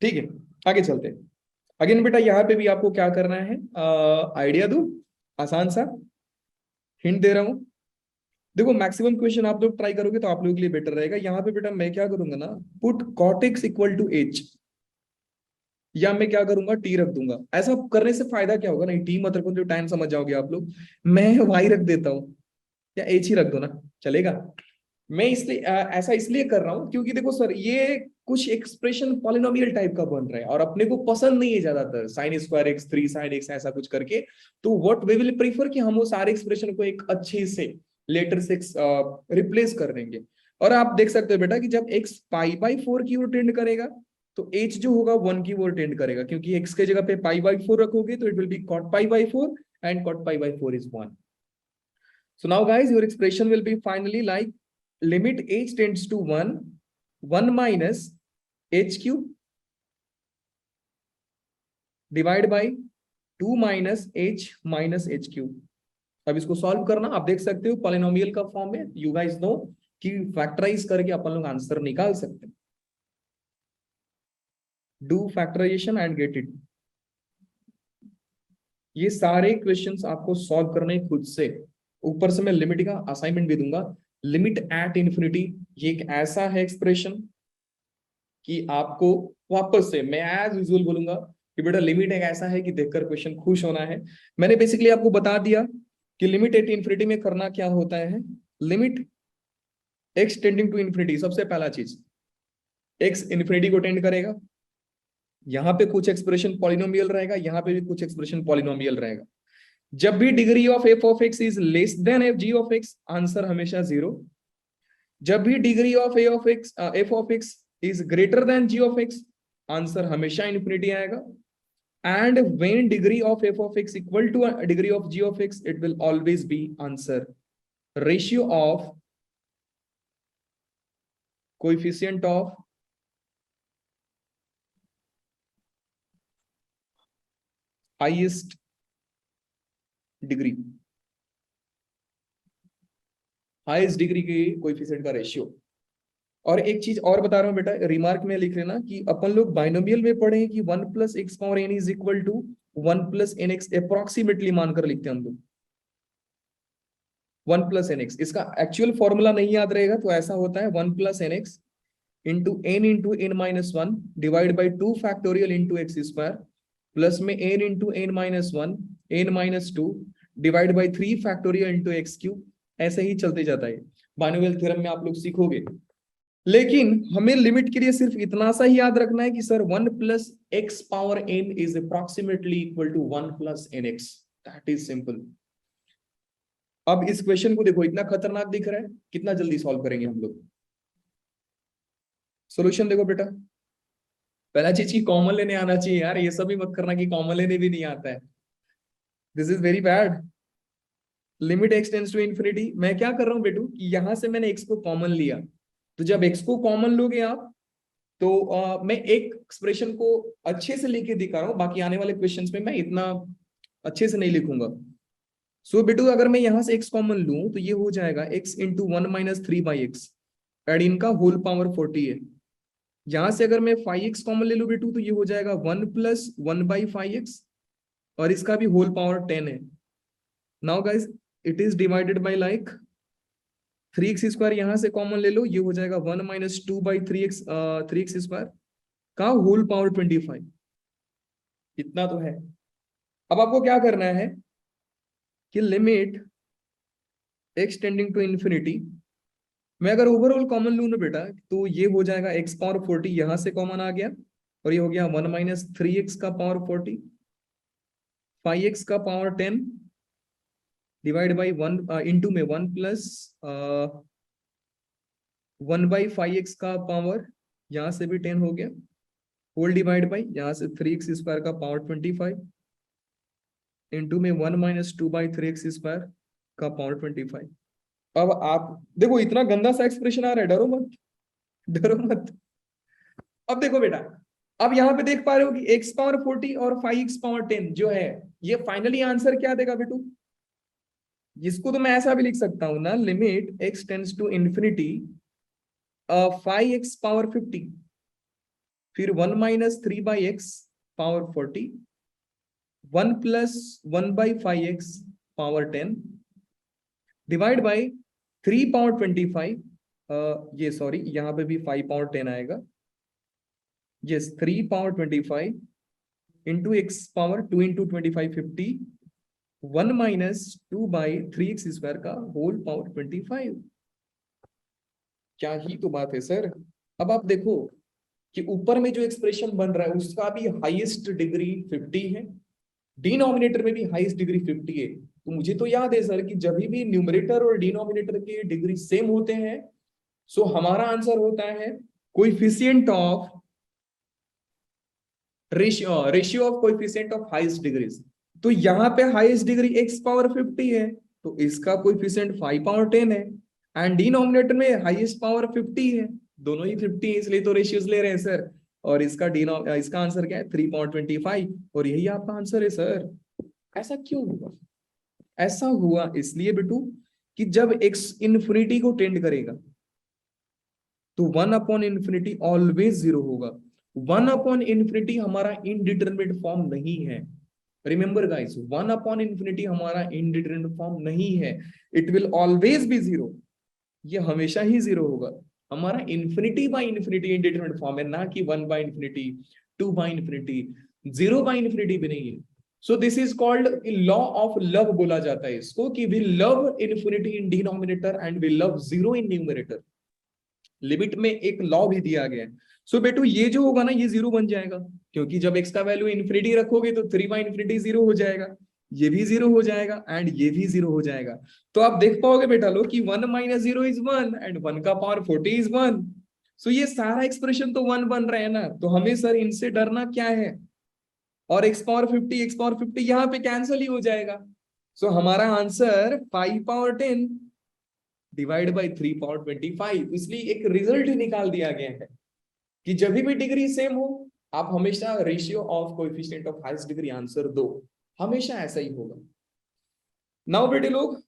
ठीक है, आगे चलते हैं। अगेन बेटा यहाँ पे भी आपको क्या करना है, आइडिया दो, आसान सा हिंट दे रहा हूं। देखो मैक्सिमम क्वेश्चन आप लोग ट्राई करोगे तो आप लोगों के लिए बेटर रहेगा। यहाँ पे बेटा मैं क्या करूंगा ना, put cot x equal to h, या मैं क्या करूंगा टी रख दूंगा। ऐसा करने से फायदा क्या होगा, नहीं टी मत रखो जो टाइम समझ जाओगे आप लोग, मैं वाई रख देता हूँ, या एच ही रख दो ना, चलेगा। मैं इसलिए ऐसा इसलिए कर रहा हूं क्योंकि देखो सर ये कुछ एक्सप्रेशन पॉलिनोमियल टाइप का बन रहा है और अपने को पसंद नहीं है ज्यादातर sign square x 3 sine x ऐसा कुछ करके। तो व्हाट वी विल प्रीफर कि हम वो सारे एक्सप्रेशन को एक अच्छे से लेटर से रिप्लेस कर देंगे। और आप देख सकते हो बेटा कि जब एक्स पाई/4 की ओर टेंड करेगा तो एच जो होगा 1 की ओर टेंड करेगा, क्योंकि एक्स के जगह पे पाई/4 रखोगे तो इट विल बी cot पाई/4 एंड cot पाई/4 is 1। So now guys, your expression will be finally like limit h tends to 1, 1 minus h cube divide by 2 minus h cube। अब इसको सॉल्व करना, आप देख सकते हो पॉलिनोमियल का फॉर्म में, यू गाइस नो कि फैक्टराइज करके अपन लोग आंसर निकाल सकते हैं। Do factorisation and get it. ये सारे क्वेश्चंस आपको सॉल्व करने खुद से। ऊपर से मैं लिमिट का असाइनमेंट भी दूंगा। लिमिट एट इंफिनिटी, ये एक ऐसा है एक्सप्रेशन कि आपको वापस से मैं एज यूजुअल बोलूंगा कि बेटा लिमिट एक ऐसा है कि देखकर क्वेश्चन खुश होना है। मैंने बेसिकली आपको बता दिया कि लिमिट एट इंफिनिटी में करना क्या होता है। Limit x tending to infinity, सबसे पहला चीज एक्स इंफिनिटी को टेंड करेगा, यहाँ पे कुछ एक्सप्रेशन पॉलिनोमियल रहेगा, यहाँ पे भी कुछ एक्सप्रेशन पॉलिनोमियल रहेगा। जब भी degree of f of x is less than f g of x, answer हमेशा 0। जब भी degree of f of x is greater than g of x, answer हमेशा इंफिनिटी आएगा। And when degree of f of x equal to degree of g of x, it will always be answer. Ratio of coefficient of highest degree, highest degree के coefficient का ratio. और एक चीज और बता रहा हूं बेटा, रिमार्क में लिख लेना कि अपन लोग बाइनोमियल में पढ़े हैं कि 1 + x power n is equal to 1 + nx, approximately मानकर लिखते हैं हम लोग 1 + nx। इसका एक्चुअल फॉर्मूला नहीं याद रहेगा तो ऐसा होता है 1 + nx into n into n-1 divide by 2 factorial into x square, plus में n into n-1 n-2 divide by 3 factorial into x cube. ऐसे ही चलते जाता है, बाइनोमियल थ्योरम में आप लोग सीखोगे। लेकिन हमें लिमिट के लिए सिर्फ इतना सा ही याद रखना है कि sir 1 + x power n is approximately equal to 1 + nx। That is simple. अब इस क्वेश्चन को देखो, इतना खतरनाक दिख रहा है, कितना जल्दी सॉल्व करेंगे हम लोग। सॉल्यूशन देखो बेटा, पहला चीज की कॉमन लेने आना चाहिए यार, ये सब भी मत करना कि कॉमन लेने भी नहीं आता है, this is very bad. Limit x tends to infinity, मैं क्या कर रहा हूं बेटू कि यहां से मैंने x को कॉमन लिया, तो जब x को कॉमन लोगे आप तो मैं एक एक्सप्रेशन को अच्छे से लेके दिखा रहा हूं, बाकी आने वाले क्वेश्चंस में मैं इतना अच्छे से नहीं लिखूंगा। सो बेटू अगर मैं यहां से x कॉमन लूं तो ये हो जाएगा x इंटू 1 - 3/x, एड इनका होल पावर 40 है। यहां से अगर मैं 5x कॉमन ले लूं बेटू तो ये हो जाएगा 1 + 1/5x, और इसका भी होल पावर 10 है। Now guys it is divided by like 3x² यहां से कॉमन ले लो, ये हो जाएगा 1 - 2/3x² का होल पावर 25। इतना तो है। अब आपको क्या करना है कि limit x tending to infinity मैं अगर ओवरऑल कॉमन लूँ ना बेटा, तो ये हो जाएगा x पावर 40 यहां से कॉमन आ गया, और ये हो गया 1 माइनस 3x का पावर 40, 5x का पावर 10 डिवाइड बाई 1 इंटू में 1 प्लस 1/5x का पावर, यहां से भी 10 हो गया, होल डिवाइड बाई यहाँ से 3x स्क्वायर का पावर 25 इंटू में 1 माइनस 2/3x स्क्वायर का पावर 25। अब आप देखो इतना गंदा सा एक्सप्रेशन आ रहा है, डरो मत, डरो मत। अब देखो बेटा, अब यहाँ पे देख पा रहे हो कि x पावर 40 और 5x पावर 10 जो है, ये फाइनली आंसर क्या देगा बेटू? इसको तो मैं ऐसा भी लिख सकता हूं ना, limit x tends to infinity 5x power 50, फिर 1 minus 3/x power 40, 1 plus 1/5x power 10 divide by 3 power 25, ये सॉरी यहाँ पे भी 5 पावर 10 आएगा, yes 3 power 25 into x power 2 into 25 50, 1 minus 2/3x square का होल पावर 25। क्या ही तो बात है सर। अब आप देखो कि ऊपर में जो एक्सप्रेशन बन रहा है उसका भी हाईएस्ट डिग्री 50 है, डिनोमिनेटर में भी हाईएस्ट डिग्री 50 है। तो मुझे तो याद है सर कि जब भी न्यूमरेटर और डिनोमिनेटर के डिग्री सेम होते हैं, सो हमारा आंसर होता है coefficient of ratio of coefficient of highest degrees. तो यहाँ पे हाईएस्ट डिग्री x पावर 50 है, तो इसका कोएफिशिएंट 5 पावर 10 है, एंड डिनोमिनेटर में हाईएस्ट पावर 50 है, दोनों ही 50 है, इसलिए तो रेशियोज ले रहे हैं सर। और इसका आंसर क्या है 3 पावर 25, और यही आपका आंसर है सर। ऐसा क्यों हुआ? ऐसा हुआ इसलिए बेटू कि जब x इन्फिनिटी को टेंड करेगा तो 1 अपॉन इन्फिनिटी ऑलवेज 0 होगा। 1 अपॉन इन्फिनिटी हमारा इनडिटरमिनेट फॉर्म नहीं है। रिमेंबर गाइस, 1 अपॉन इन्फिनिटी हमारा इनडिटरमिनेट फॉर्म नहीं है, इट विल ऑलवेज बी 0। ये हमेशा ही 0 होगा। हमारा infinity by infinity indeterminate form है, ना कि 1 by infinity, 2 by infinity, 0 by infinity भी नहीं है। So this is called law of love, बोला जाता है इसको, कि we love infinity in denominator and we love 0 in numerator. लिमिट में एक लॉ भी दिया गया है। सो बेटू ये जो होगा ना, ये 0 बन जाएगा, क्योंकि जब x का वैल्यू इन्फिनिटी रखोगे तो 3 बाई इन्फिनिटी 0 हो जाएगा, ये भी 0 हो जाएगा एंड ये भी 0 हो जाएगा। तो आप देख पाओगे बेटा लोग कि 1 माइनस 0 इज 1 एंड 1 का पावर 40 इज 1। सो ये सारा एक्सप्रेशन तो 1 बन रहा है ना, तो हमें सर इनसे डरना क्या है? और x पावर 50 यहाँ पे कैंसिल ही हो जाएगा। सो हमारा answer 5 power 10 divide by 3 power 25। इसलिए एक रिजल्ट ही निकाल दिया गया है कि जब भी डिग्री सेम हो, आप हमेशा ratio of coefficient of highest degree answer दो, हमेशा ऐसा ही होगा। नाउ बेटे लोग,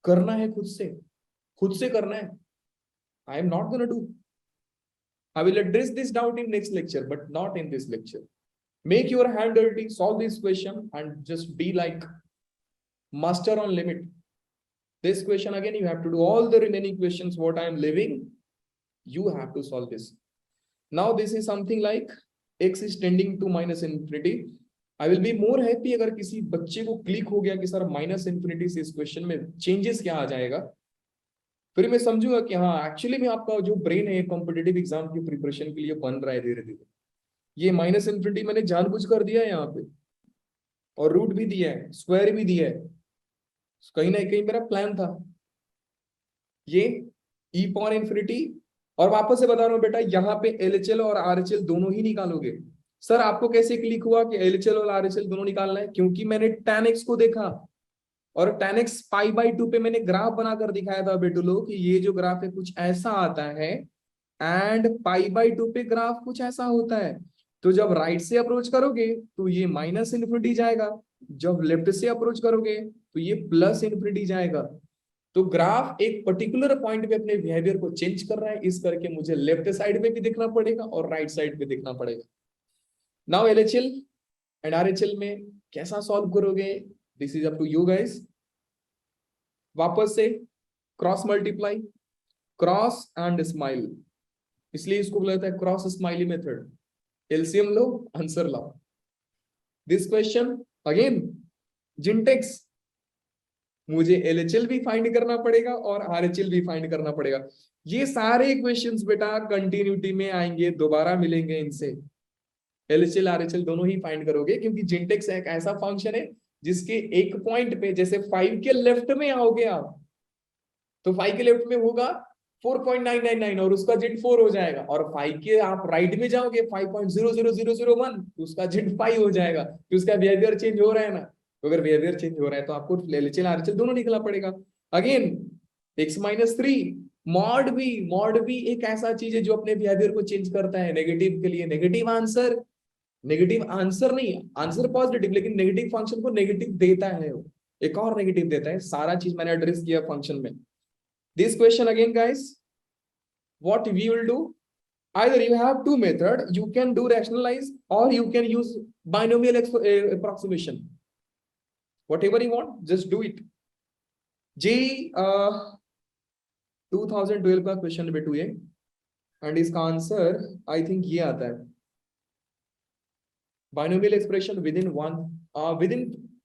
करना है खुद से करना है। I am not gonna do, I will address this doubt in next lecture but not in this lecture. Make your hand dirty, solve this question and just be like master on limit. This question again, you have to do all the remaining questions what I am leaving, you have to solve this. Now this is something like x is tending to minus infinity. I will be more happy अगर किसी बच्चे को click हो गया कि sir minus infinity से इस question में चेंजेस क्या आ जाएगा, फिर मैं समझूंगा कि हाँ एक्चुअली में आपका जो ब्रेन है कॉम्पिटिटिव एग्जाम की प्रिपरेशन के लिए बन रहा है धीरे धीरे। ये माइनस इन्फिनिटी मैंने जानबूझ कर दिया है यहाँ पे, और रूट भी दिया है, स्क्वायर भी दिया है, कहीं ना कहीं मेरा प्लान था। ये ई पावर इन्फिनिटी, और वापस से बता रहा हूं बेटा, यहाँ पे एलएचएल और आरएचएल दोनों ही निकालोगे। सर आपको कैसे क्लिक हुआ कि एलएचएल और आरएचएल दोनों निकालना है? क्योंकि मैंने tan x को देखा, और tan x π/2 पे मैंने ग्राफ बनाकर दिखाया था बेटू लोग कि ये जो ग्राफ है कुछ ऐसा आता है, एंड π/2 पे ग्राफ कुछ ऐसा होता है। तो जब राइट से अप्रोच करोगे तो ये माइनस इन्फिनिटी जाएगा, जब लेफ्ट से अप्रोच करोगे तो ये प्लस इन्फिनिटी जाएगा। तो ग्राफ एक पर्टिकुलर पॉइंट पे अपने बिहेवियर को चेंज कर रहा है, इस करके मुझे लेफ्ट साइड में भी देखना पड़ेगा और राइट साइड पे देखना पड़ेगा। नाउ एलएचएल एंड आरएचएल में कैसा सॉल्व करोगे, this is up to you guys. वापस से cross multiply, cross and smile, इसलिए इसको बोला जाता है क्रॉस स्माइली मेथड। एलसीएम लो, आंसर लाओ। दिस क्वेश्चन अगेन जिंटेक्स, मुझे LHL भी फाइंड करना पड़ेगा और RHL भी फाइंड करना पड़ेगा। ये सारे इक्वेशंस बेटा कंटिन्यूटी में आएंगे, दोबारा मिलेंगे इनसे। LHL RHL दोनों ही फाइंड करोगे, क्योंकि जिंटेक्स एक ऐसा फंक्शन है जिसके एक पॉइंट पे, जैसे 5 के लेफ्ट में आओगे आप, तो 5 के लेफ्ट में होगा 4.999 और उसका जिट 4 हो जाएगा, और 5 के आप राइट में जाओगे 5.00001 तो उसका जिट 5 हो जाएगा, तो उसका बिहेवियर चेंज हो रहा है ना। तो अगर बिहेवियर चेंज हो रहा है तो आपको LHL RHL दोनों निकलना पड़ेगा। अगेन x-3 मॉड भी एक ऐसा चीज है जो अपने बिहेवियर को चेंज करता है नेगेटिव के लिए। नेगेटिव आंसर नहीं, आंसर पॉजिटिव, लेकिन नेगेटिव फंक्शन को नेगेटिव देता है वो, एक और नेगेटिव देता है। सारा चीज मैंने एड्रेस किया फंक्शन में। This question again, guys, what we will do, either you have two method, you can do rationalize or you can use binomial approximation, whatever you want, just do it. J 2012 का question number 2 है, and इसका answer I think ये आता है, binomial expression within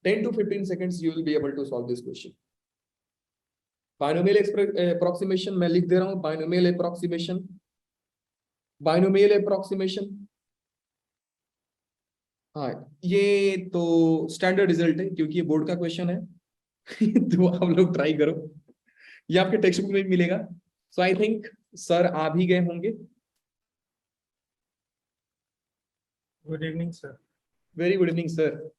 10 to 15 seconds you will be able to solve this question. Binomial approximation मैं लिख दे रहा हूं, बाइनोमियल अप्रोक्सीमेशन। हाँ, ये तो स्टैंडर्ड रिजल्ट है क्योंकि ये बोर्ड का क्वेश्चन है। तो आप लोग ट्राई करो, ये आपके टेक्स्ट बुक में भी मिलेगा। सो आई थिंक सर आ भी गए होंगे। Good evening sir. Very good evening sir.